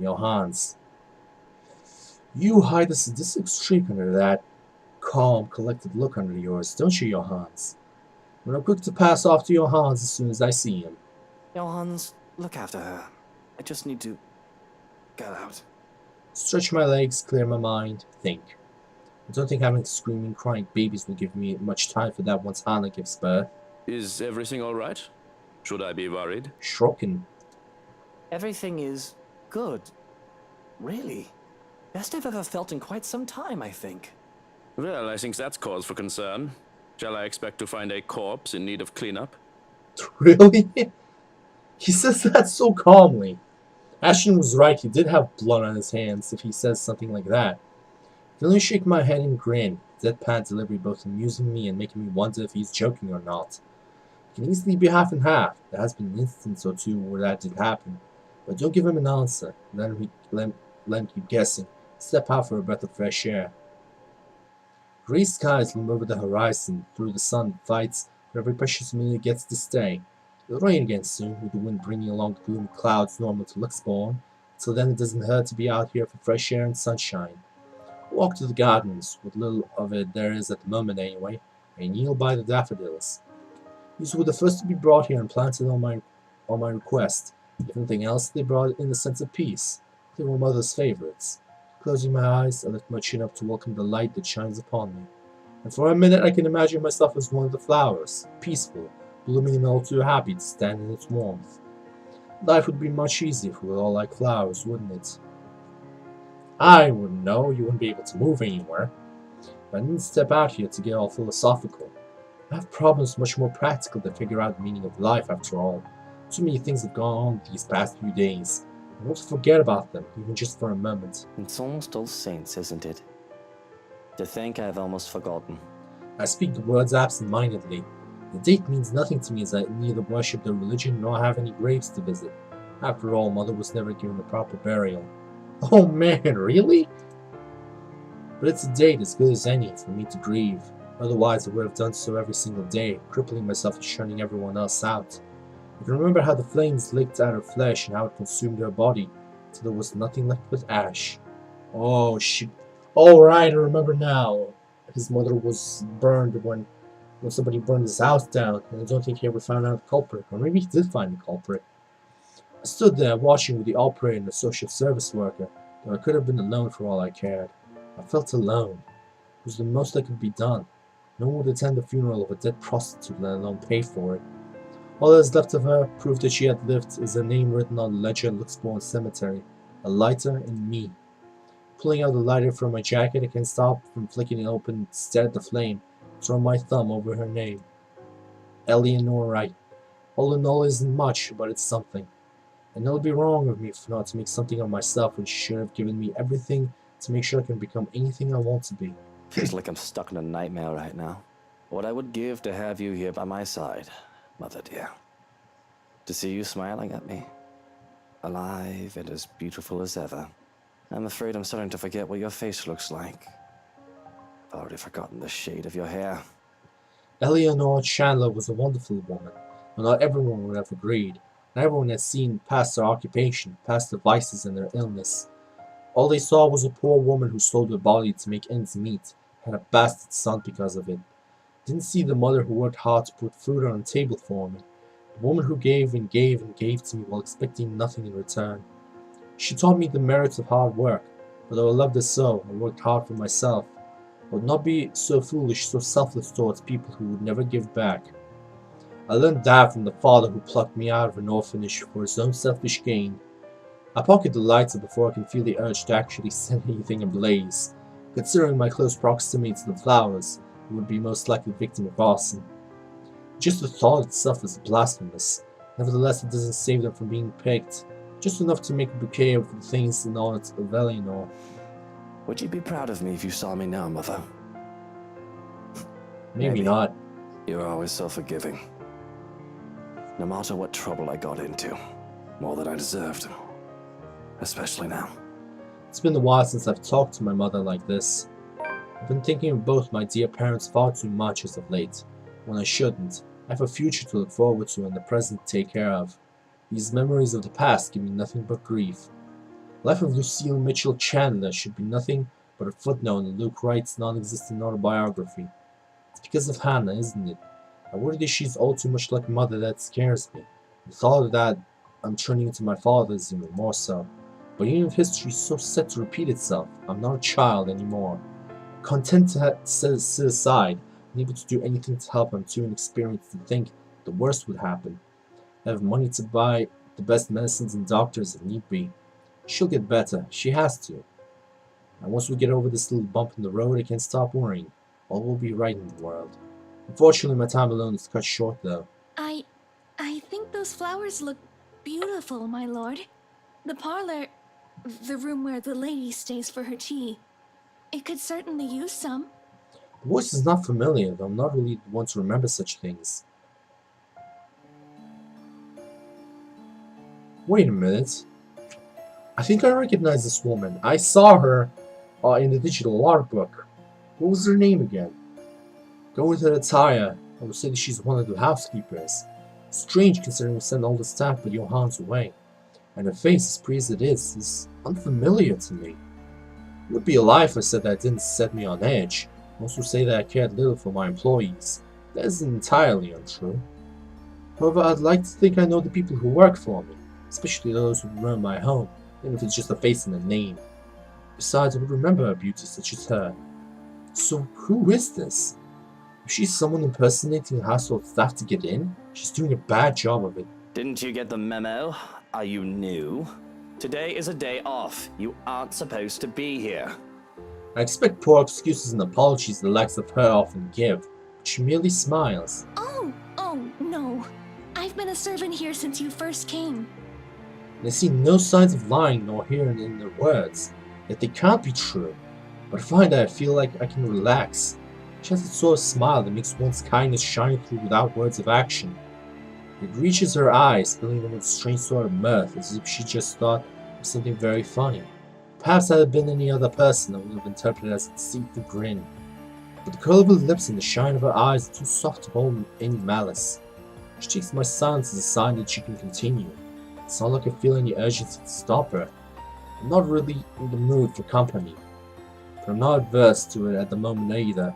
Hans. You hide a sadistic streak under that calm, collected look under yours, don't you, Hans? But I'm quick to pass off to Hans as soon as I see him. Hans, look after her. I just need to get out. Stretch my legs, clear my mind, think. I don't think having screaming, crying babies will give me much time for that once Hannah gives birth. Is everything all right? Should I be worried? Shrocken. Everything is good. Really. Best I've ever felt in quite some time, I think. Well, I think that's cause for concern. Shall I expect to find a corpse in need of cleanup? Really? He says that so calmly. Ashton was right, he did have blood on his hands if he says something like that. I can only shake my head and grin, deadpan delivery both amusing me and making me wonder if he's joking or not. It can easily be half and half. There has been an instance or two where that did happen. But don't give him an answer. Let him keep guessing. Step out for a breath of fresh air. Gray skies loom over the horizon. Through the sun fights for every precious minute gets to stay. It'll rain again soon, with the wind bringing along the gloomy clouds normal to Luxborn. Till then it doesn't hurt to be out here for fresh air and sunshine. I walk to the gardens, what little of it there is at the moment anyway, and kneel by the daffodils. These were the first to be brought here and planted on my request. If nothing else, they brought in a sense of peace. They were Mother's favorites. Closing my eyes, I lift my chin up to welcome the light that shines upon me. And for a minute I can imagine myself as one of the flowers, peaceful, blooming and all too happy to stand in its warmth. Life would be much easier if we were all like flowers, wouldn't it? I wouldn't know, you wouldn't be able to move anywhere. But I didn't step out here to get all philosophical. I have problems much more practical to figure out the meaning of life after all. Too many things have gone on these past few days. I want to forget about them, even just for a moment. It's almost All Saints, isn't it? To think I've almost forgotten. I speak the words absent-mindedly. The date means nothing to me as I neither worship their religion nor have any graves to visit. After all, Mother was never given a proper burial. Oh man, really? But it's a date as good as any for me to grieve. Otherwise, I would have done so every single day, crippling myself and shunning everyone else out. I can remember how the flames licked at her flesh and how it consumed her body, till there was nothing left but ash. Oh, she... Oh, right, I remember now. His mother was burned when somebody burned his house down, and I don't think he ever found out the culprit. Or maybe he did find the culprit. I stood there watching with the operator and the social service worker, though I could have been alone for all I cared. I felt alone. It was the most that could be done. No one would attend the funeral of a dead prostitute, let alone pay for it. All that is left of her, proof that she had lived, is her name written on the ledger at Luxbourne Cemetery. A lighter and me. Pulling out the lighter from my jacket, I can't stop from flicking it open, stare at the flame, throw my thumb over her name. Eleanor Wright. All in all isn't much, but it's something. And it'll be wrong of me for not to make something of myself when she should have given me everything to make sure I can become anything I want to be. Feels like I'm stuck in a nightmare right now. What I would give to have you here by my side, Mother dear. To see you smiling at me. Alive and as beautiful as ever. I'm afraid I'm starting to forget what your face looks like. I've already forgotten the shade of your hair. Eleanor Chandler was a wonderful woman, but not everyone would have agreed. Not everyone had seen past her occupation, past her vices and her illness. All they saw was a poor woman who sold her body to make ends meet, had a bastard son because of it. Didn't see the mother who worked hard to put food on the table for me. The woman who gave and gave and gave to me while expecting nothing in return. She taught me the merits of hard work, but though I loved her so, I worked hard for myself. I would not be so foolish, so selfless towards people who would never give back. I learned that from the father who plucked me out of an orphanage for his own selfish gain. I pocket the lighter before I can feel the urge to actually set anything ablaze. Considering my close proximity to the flowers, I would be most likely victim of arson. Just the thought itself is blasphemous. Nevertheless, it doesn't save them from being picked. Just enough to make a bouquet of the things in honor of Eleanor. Would you be proud of me if you saw me now, Mother? Maybe not. You're always so forgiving. No matter what trouble I got into. More than I deserved. Especially now. It's been a while since I've talked to my mother like this. I've been thinking of both my dear parents far too much as of late, when I shouldn't. I have a future to look forward to and the present to take care of. These memories of the past give me nothing but grief. The life of Lucille Mitchell Chandler should be nothing but a footnote in Luke Wright's non-existent autobiography. It's because of Hannah, isn't it? I worry that she's all too much like Mother that scares me. The thought of that I'm turning into my father is even more so. But even if history is so set to repeat itself, I'm not a child anymore. Content to sit aside, unable to do anything to help, I'm too inexperienced to think the worst would happen. I have money to buy the best medicines and doctors if need be. She'll get better, she has to. And once we get over this little bump in the road, I can't stop worrying. All will be right in the world. Unfortunately, my time alone is cut short though. I think those flowers look beautiful, my lord. The parlor, the room where the lady stays for her tea. It could certainly use some. The voice is not familiar, though I'm not really the one to remember such things. Wait a minute. I think I recognize this woman. I saw her in the digital art book. What was her name again? Going to the attire, I would say that she's one of the housekeepers. Strange considering we sent all the staff but Johann's away. And her face, as pretty as it is unfamiliar to me. It would be a lie if I said that didn't set me on edge. Most would say that I cared little for my employees. That isn't entirely untrue. However, I'd like to think I know the people who work for me, especially those who run my home, even if it's just a face and a name. Besides, I would remember a beauty such as her. So who is this? If she's someone impersonating household staff to get in, she's doing a bad job of it. Didn't you get the memo? Are you new? Today is a day off. You aren't supposed to be here. I expect poor excuses and apologies the likes of her often give, She merely smiles. Oh, no. I've been a servant here since you first came. And I see no signs of lying nor hearing in their words, yet they can't be true. But I find that I feel like I can relax. She has a sort of smile that makes one's kindness shine through without words of action. It reaches her eyes, filling them with a strange sort of mirth, as if she just thought of something very funny. Perhaps had it been any other person, I would have interpreted it as a deceitful grin. But the curl of her lips and the shine of her eyes are too soft to hold any malice. She takes my silence as a sign that she can continue. It's not like I feel any urgency to stop her. I'm not really in the mood for company, but I'm not adverse to it at the moment either.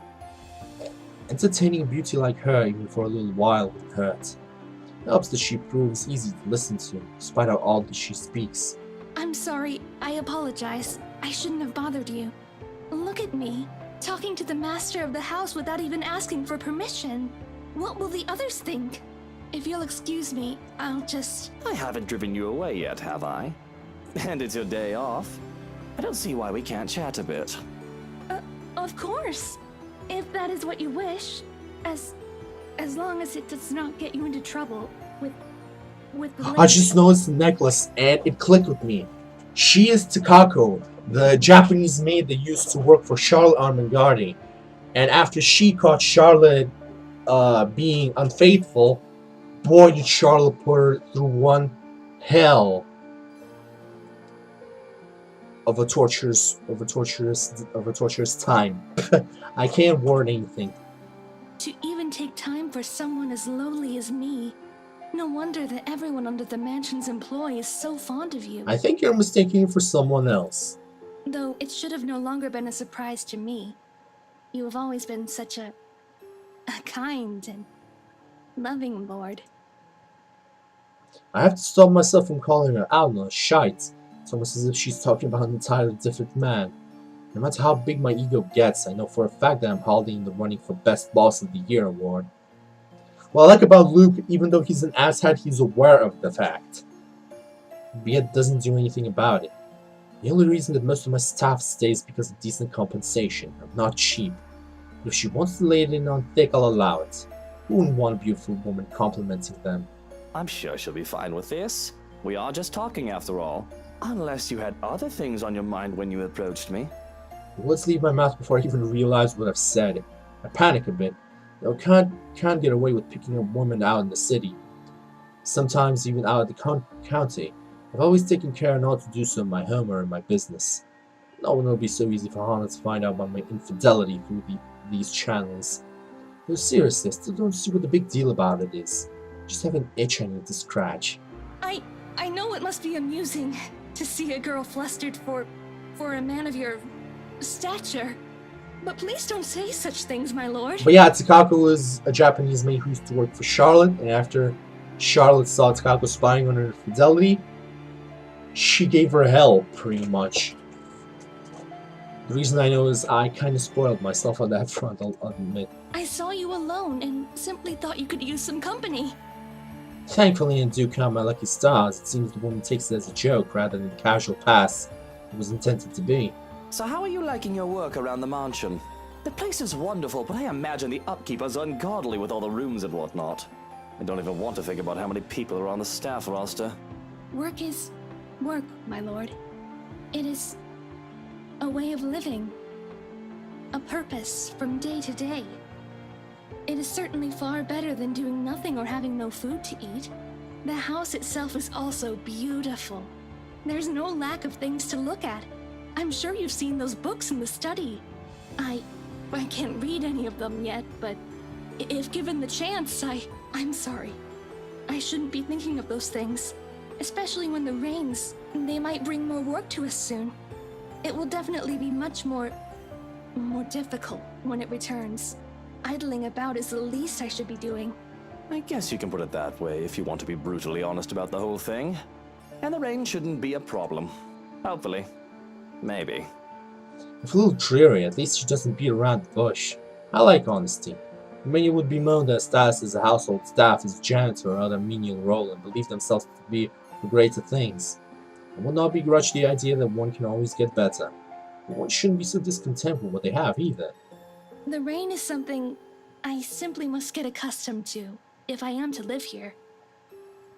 Entertaining a beauty like her, even for a little while, would hurt. It helps that she proves easy to listen to, despite how oddly she speaks. I'm sorry. I apologize. I shouldn't have bothered you. Look at me, talking to the master of the house without even asking for permission. What will the others think? If you'll excuse me, I'll just... I haven't driven you away yet, have I? And it's your day off. I don't see why we can't chat a bit. Of course. If that is what you wish. As long as it does not get you into trouble with the I just noticed the necklace and it clicked with me. She is Takako, the Japanese maid that used to work for Charlotte Armengardi. And after she caught Charlotte being unfaithful, boy did Charlotte put her through one hell of a torturous time. I can't word anything. To even take time for someone as lowly as me. No wonder that everyone under the mansion's employ is so fond of you. I think you're mistaking it for someone else. Though it should have no longer been a surprise to me. You have always been such a kind and loving lord. I have to stop myself from calling her out on a shite. It's almost as if she's talking about an entirely different man. No matter how big my ego gets, I know for a fact that I'm hardly in the running for Best Boss of the Year award. What I like about Luke, even though he's an asshat, he's aware of the fact. But yet doesn't do anything about it. The only reason that most of my staff stays is because of decent compensation. I'm not cheap. But if she wants to lay it in on thick, I'll allow it. Who wouldn't want a beautiful woman complimenting them? I'm sure she'll be fine with this. We are just talking after all. Unless you had other things on your mind when you approached me. Let's leave my mouth before I even realize what I've said. I panic a bit. I can't get away with picking a woman out in the city. Sometimes even out of the county. I've always taken care not to do so in my home or in my business. No one will be so easy for Hana to find out about my infidelity through these channels. No, seriously, I still don't see what the big deal about it is. I just have an itch I need to scratch. I know it must be amusing to see a girl flustered for a man of your stature. But please don't say such things, my lord. But yeah, Takako is a Japanese maid who used to work for Charlotte, and after Charlotte saw Takako spying on her fidelity, she gave her hell, pretty much. The reason I know is I kind of spoiled myself on that front, I'll admit. I saw you alone and simply thought you could use some company. Thankfully, in due count my lucky stars, it seems the woman takes it as a joke rather than a casual pass it was intended to be. So how are you liking your work around the mansion? The place is wonderful, but I imagine the upkeep is ungodly with all the rooms and whatnot. I don't even want to think about how many people are on the staff roster. Work is work, my lord. It is a way of living. A purpose from day to day. It is certainly far better than doing nothing or having no food to eat. The house itself is also beautiful. There's no lack of things to look at. I'm sure you've seen those books in the study. I can't read any of them yet, but if given the chance, I'm sorry. I shouldn't be thinking of those things. Especially when the rains, they might bring more work to us soon. It will definitely be much more difficult when it returns. Idling about is the least I should be doing. I guess you can put it that way if you want to be brutally honest about the whole thing. And the rain shouldn't be a problem. Hopefully. Maybe. If a little dreary, at least she doesn't beat around the bush. I like honesty. Many would bemoan their status as a household staff, as janitor or other menial role, and believe themselves to be for greater things. I will not begrudge the idea that one can always get better. But one shouldn't be so discontent with what they have either. The rain is something I simply must get accustomed to, if I am to live here.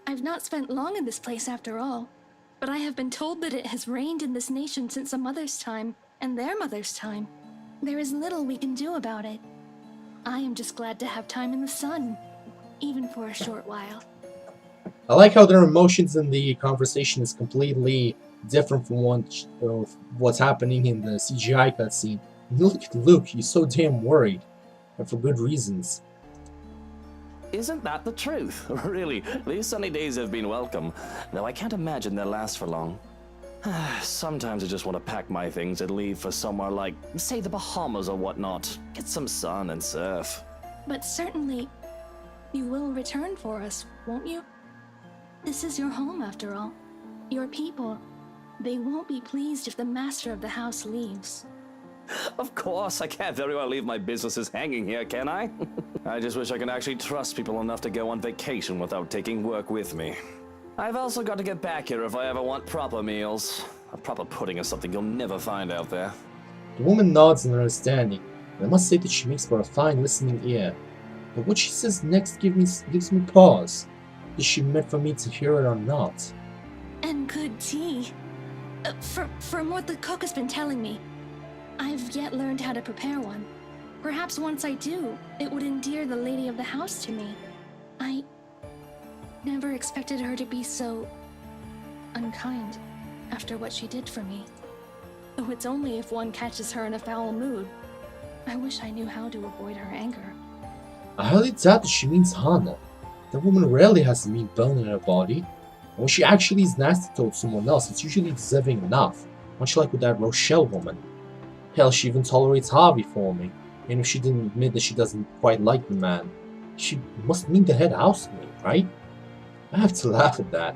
I've not spent long in this place after all, but I have been told that it has reigned in this nation since a mother's time and their mother's time. There is little we can do about it. I am just glad to have time in the sun, even for a short while. I like how their emotions in the conversation is completely different from what's happening in the CGI cutscene. Look at Luke, he's so damn worried, and for good reasons. Isn't that the truth? Really, these sunny days have been welcome, though I can't imagine they'll last for long. Sometimes I just want to pack my things and leave for somewhere like, say, the Bahamas or whatnot. Get some sun and surf. But certainly, you will return for us, won't you? This is your home, after all. Your people. They won't be pleased if the master of the house leaves. Of course, I can't very well leave my businesses hanging here, can I? I just wish I could actually trust people enough to go on vacation without taking work with me. I've also got to get back here if I ever want proper meals. A proper pudding is something you'll never find out there. The woman nods in understanding, and I must say that she makes for a fine listening ear. But what she says next gives me pause. Is she meant for me to hear it or not? And good tea. From what the cook has been telling me, I've yet learned how to prepare one. Perhaps once I do, it would endear the lady of the house to me. I never expected her to be so unkind after what she did for me. Though it's only if one catches her in a foul mood. I wish I knew how to avoid her anger. I highly doubt that she means Hana. That woman rarely has a mean bone in her body. And when she actually is nasty towards someone else, it's usually deserving enough, much like with that Rochelle woman. Hell, she even tolerates Harvey for me, even if she didn't admit that she doesn't quite like the man. She must mean the head housemaid, right? I have to laugh at that.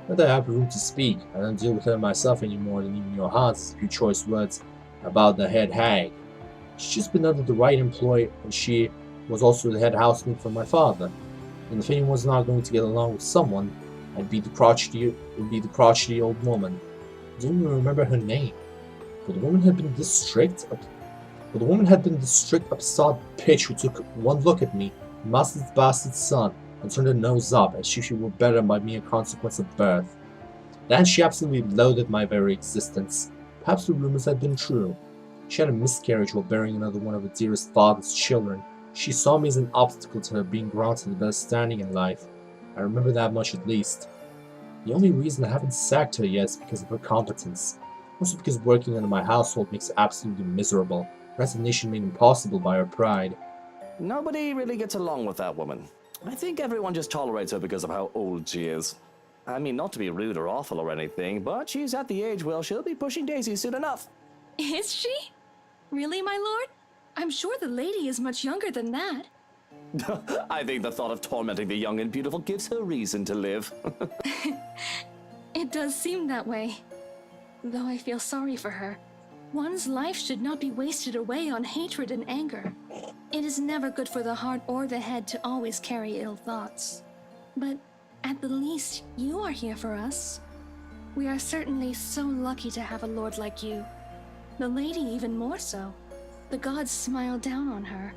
Not that I have room to speak. I don't deal with her myself any more than even your Hans' few choice words about the head hag. She's just been under the right employ, and she was also the head housemaid for my father. And if anyone was not going to get along with someone, it'd be the crotchety old woman. I don't even remember her name. But the woman had been this strict, upsod bitch who took one look at me, master's bastard son, and turned her nose up as if she were better by mere consequence of birth. Then she absolutely loathed my very existence. Perhaps the rumors had been true. She had a miscarriage while bearing another one of her dearest father's children. She saw me as an obstacle to her being granted a better standing in life. I remember that much at least. The only reason I haven't sacked her yet is because of her competence. Also because working under my household makes her absolutely miserable. Resignation made impossible by her pride. Nobody really gets along with that woman. I think everyone just tolerates her because of how old she is. I mean, not to be rude or awful or anything, but she's at the age where she'll be pushing daisies soon enough. Is she? Really, my lord? I'm sure the lady is much younger than that. I think the thought of tormenting the young and beautiful gives her reason to live. It does seem that way. Though I feel sorry for her. One's life should not be wasted away on hatred and anger. It is never good for the heart or the head to always carry ill thoughts. But at the least, you are here for us. We are certainly so lucky to have a lord like you. The lady even more so. The gods smile down on her.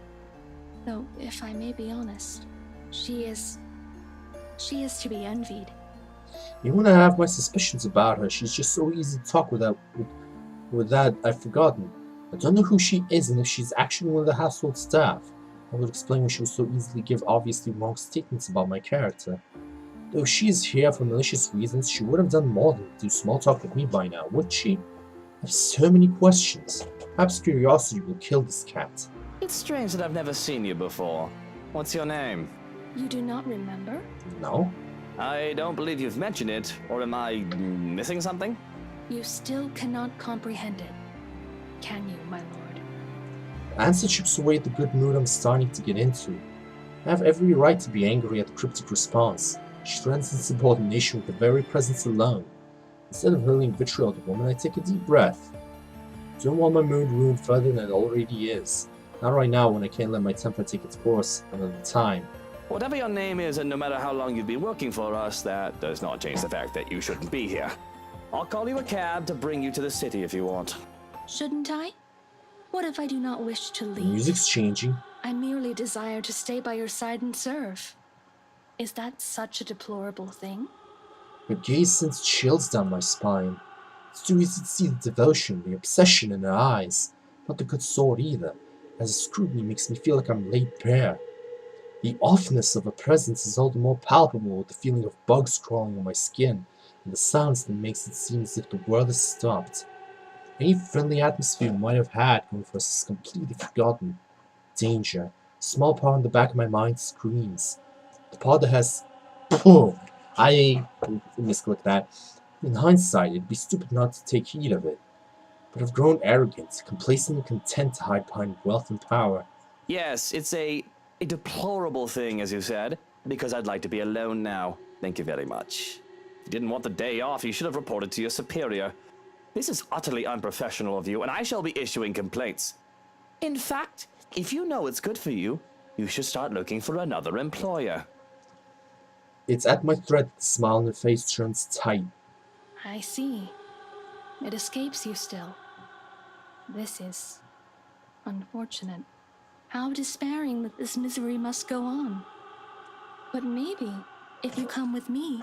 Though, if I may be honest, she is to be envied. Even when I have my suspicions about her, she's just so easy to talk with that I've forgotten. I don't know who she is and if she's actually one of the household staff. I would explain why she would so easily give obviously wrong statements about my character. Though she is here for malicious reasons, she would have done more than do small talk with me by now, wouldn't she? I have so many questions. Perhaps curiosity will kill this cat. It's strange that I've never seen you before. What's your name? You do not remember? No? I don't believe you've mentioned it, or am I missing something? You still cannot comprehend it, can you, my lord? The answer chips away at the good mood I'm starting to get into. I have every right to be angry at the cryptic response. She threatens insubordination with the very presence alone. Instead of hurling vitriol at the woman, I take a deep breath. I don't want my mood ruined further than it already is. Not right now when I can't let my temper take its course another time. Whatever your name is, and no matter how long you've been working for us, that does not change the fact that you shouldn't be here. I'll call you a cab to bring you to the city if you want. Shouldn't I? What if I do not wish to The leave? music's changing. I merely desire to stay by your side and serve. Is that such a deplorable thing? Her gaze sends chills down my spine. It's too easy to see the devotion, the obsession in her eyes. Not the good sort either, as the scrutiny makes me feel like I'm laid bare. The awfulness of her presence is all the more palpable with the feeling of bugs crawling on my skin, and the silence that makes it seem as if the world has stopped. Any friendly atmosphere we might have had going for us is completely forgotten. Danger. A small part in the back of my mind screams. The part that has... Pooh! I misclick that. In hindsight, it'd be stupid not to take heed of it. But I've grown arrogant, complacent and content to hide behind wealth and power. Yes, it's a deplorable thing, as you said, because I'd like to be alone now. Thank you very much. If you didn't want the day off, you should have reported to your superior. This is utterly unprofessional of you, and I shall be issuing complaints. In fact, if you know it's good for you, you should start looking for another employer. It's at my threat that the smile on her face turns tight. I see. It escapes you still. This is unfortunate. How despairing that this misery must go on. But maybe, if you come with me,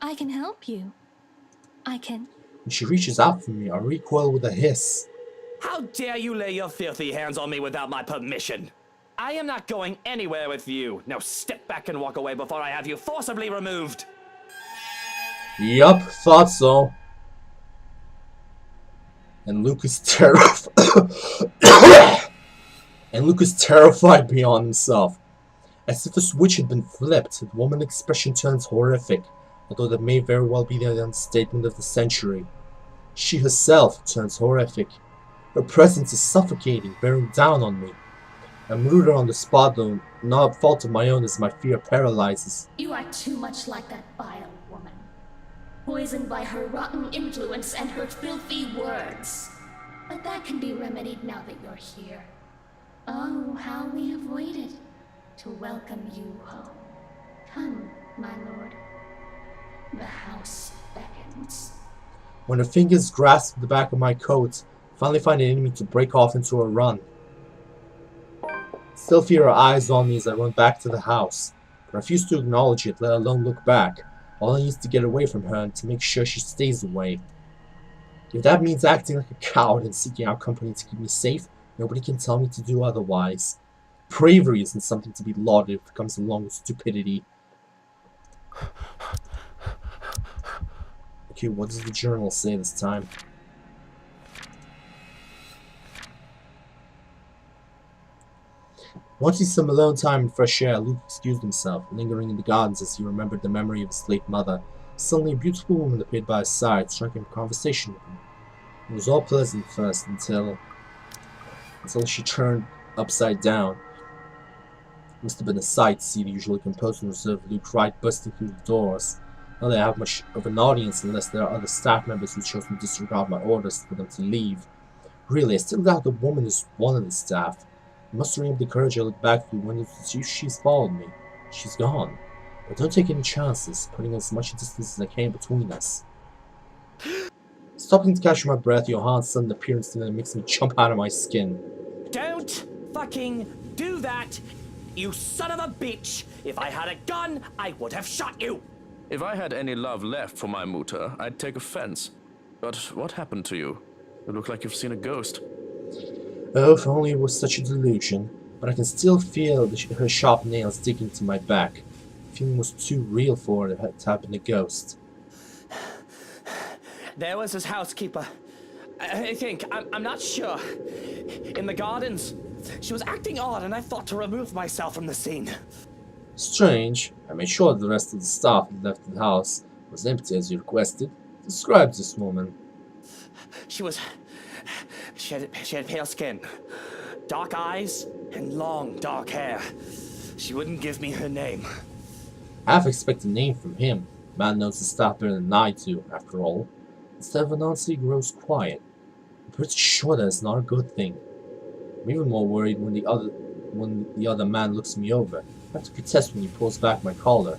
I can help you. I can... When she reaches out for me, I recoil with a hiss. How dare you lay your filthy hands on me without my permission? I am not going anywhere with you. Now step back and walk away before I have you forcibly removed. Yup, thought so. And Luke is terrified beyond himself. As if a switch had been flipped, the woman's expression turns horrific, although that may very well be the understatement of the century. She herself turns horrific. Her presence is suffocating, bearing down on me. I'm rooted on the spot, though not a fault of my own as my fear paralyzes. You are too much like that vile woman, poisoned by her rotten influence and her filthy words. But that can be remedied now that you're here. Oh, how we have waited to welcome you home. Come, my lord. The house beckons. When her fingers grasp the back of my coat, I finally find an enemy to break off into a run. Still feel her eyes on me as I run back to the house, but I refuse to acknowledge it, let alone look back. All I need is to get away from her and to make sure she stays away. If that means acting like a coward and seeking out company to keep me safe, nobody can tell me to do otherwise. Bravery isn't something to be lauded if it comes along with stupidity. Okay, what does the journal say this time? Wanting some alone time and fresh air, Luke excused himself, lingering in the gardens as he remembered the memory of his late mother. Suddenly, a beautiful woman appeared by his side, striking up conversation with him. It was all pleasant first, until she turned upside down. It must have been a sight to see the usually composed and reserved Luke Wright bursting through the doors. Not that I have much of an audience unless there are other staff members who chose to disregard my orders for them to leave. Really, I still doubt the woman is one of the staff. I must remember the courage I look back through the window to see she's followed me. She's gone. But don't take any chances, putting as much distance as I can between us. Stopping to catch my breath, Johan's sudden appearance nearly makes me jump out of my skin. Don't fucking do that, you son of a bitch! If I had a gun, I would have shot you! If I had any love left for my mutter, I'd take offense. But what happened to you? You look like you've seen a ghost. Oh, if only it was such a delusion. But I can still feel her sharp nails digging into my back. The feeling was too real for it to have been a ghost. There was his housekeeper. I think, I'm not sure. In the gardens. She was acting odd and I thought to remove myself from the scene. Strange. I made sure the rest of the staff had left the house. It was empty as you requested. Describe this woman. She had pale skin, dark eyes, and long dark hair. She wouldn't give me her name. I half expect a name from him. Man knows the staff better than I do, after all. Instead of announcing, he grows quiet. I'm pretty sure that is not a good thing. I'm even more worried when the other man looks me over. I have to protest when he pulls back my collar.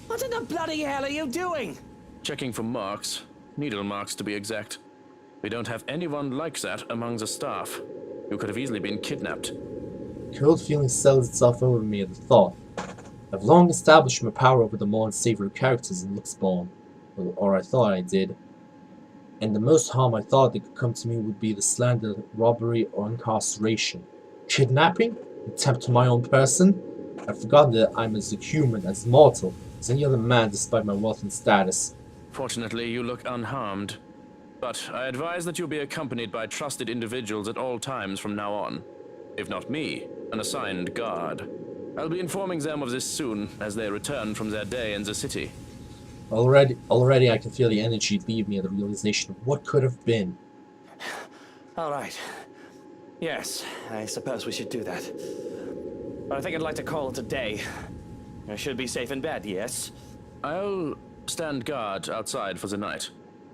What in the bloody hell are you doing? Checking for marks. Needle marks, to be exact. We don't have anyone like that among the staff. You could have easily been kidnapped. A cold feeling settles itself over me at the thought. I've long established my power over the more unsavory characters in Lookspawn, or I thought I did, and the most harm I thought that could come to me would be the slander, robbery, or incarceration. Kidnapping? Attempt on my own person? I've forgotten that I'm as human, as mortal, as any other man despite my wealth and status. Fortunately, you look unharmed. But I advise that you be accompanied by trusted individuals at all times from now on. If not me, an assigned guard. I'll be informing them of this soon, as they return from their day in the city. Already I can feel the energy leave me at the realization of what could have been. All right. Yes, I suppose we should do that. But I think I'd like to call it a day. I should be safe in bed, yes? I'll stand guard outside for the night.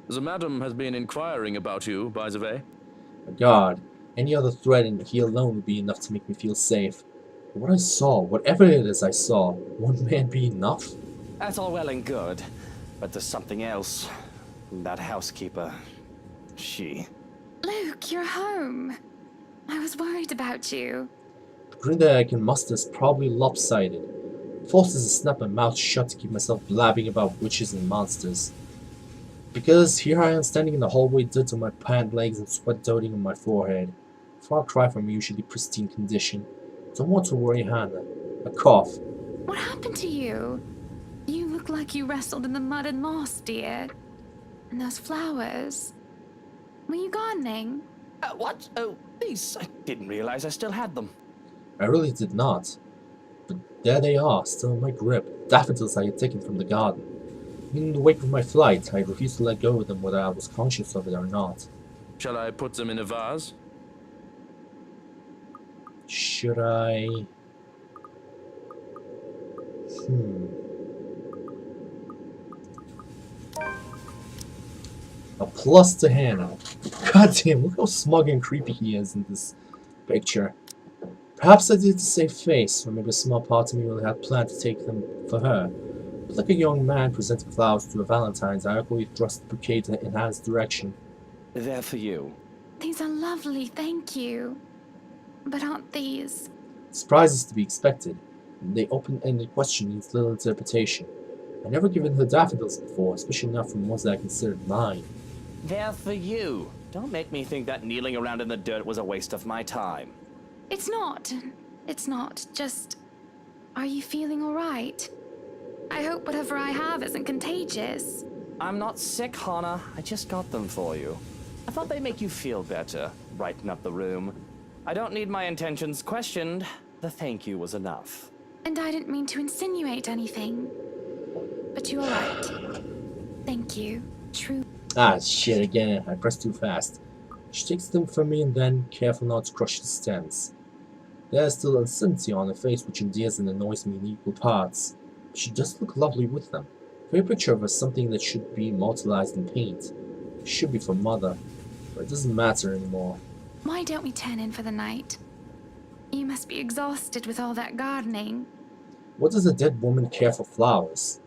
The madam has been inquiring about you, by the way. A guard. Any other threat and he alone would be enough to make me feel safe. But what I saw, whatever it is I saw, won't man be enough? That's all well and good. But there's something else. That housekeeper. She. Luke, you're home. I was worried about you. The grin that I can muster is probably lopsided. It forces to snap my mouth shut to keep myself blabbing about witches and monsters. Because here I am standing in the hallway, dirt on my pant legs and sweat doting on my forehead. Far cry from my usually pristine condition. Don't want to worry Hannah. A cough. What happened to you? You look like you wrestled in the mud and moss, dear. And those flowers. Were you gardening? What? Oh, these. I didn't realize I still had them. I really did not. But there they are, still in my grip. Daffodils I had taken from the garden. In the wake of my flight, I refused to let go of them whether I was conscious of it or not. Shall I put them in a vase? Should I? A plus to Hannah. God damn, look how smug and creepy he is in this picture. Perhaps I did to save face, or maybe a small part of me really had planned to take them for her. But like a young man presenting flowers to a Valentine's, I awkwardly thrust the bouquet in Hannah's direction. They're for you. These are lovely, thank you. But aren't these? Surprise is to be expected. The open-ended question needs little interpretation. I've never given her daffodils before, especially not from ones that I considered mine. They're for you. Don't make me think that kneeling around in the dirt was a waste of my time. It's not. It's not. Just. Are you feeling alright? I hope whatever I have isn't contagious. I'm not sick, Hannah. I just got them for you. I thought they'd make you feel better, brighten up the room. I don't need my intentions questioned. The thank you was enough. And I didn't mean to insinuate anything. But you are right. Thank you. True. Ah, shit, again. I pressed too fast. She takes them from me and then, careful not to crush the stems. There is still uncertainty on her face which endears and annoys me in equal parts. But she does look lovely with them. For a picture of her something that should be immortalized in paint. It should be for Mother, but it doesn't matter anymore. Why don't we turn in for the night? You must be exhausted with all that gardening. What does a dead woman care for flowers?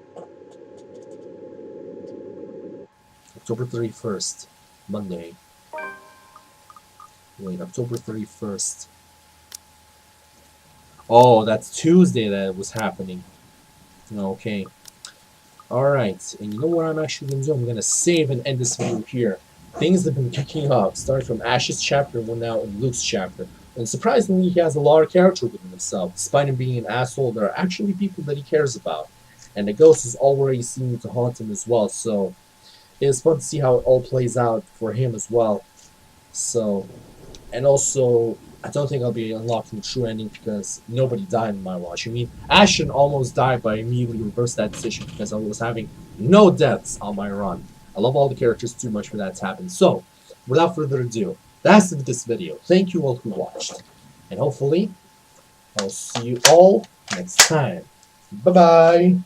October 31st, Monday. Wait, October 31st. Oh, that's Tuesday that it was happening. Okay. Alright, and you know what I'm actually going to do? I'm going to save and end this video here. Things have been kicking off, starting from Ash's chapter, we're now in Luke's chapter. And surprisingly, he has a lot of character within himself. Despite him being an asshole, there are actually people that he cares about. And the ghost is already seeming to haunt him as well, so it's fun to see how it all plays out for him as well. So, and also, I don't think I'll be unlocking the true ending because nobody died in my watch. I mean, Ashton almost died, but I immediately reversed that decision because I was having no deaths on my run. I love all the characters too much for that to happen. So, without further ado, that's it for this video. Thank you all who watched. And hopefully, I'll see you all next time. Bye-bye!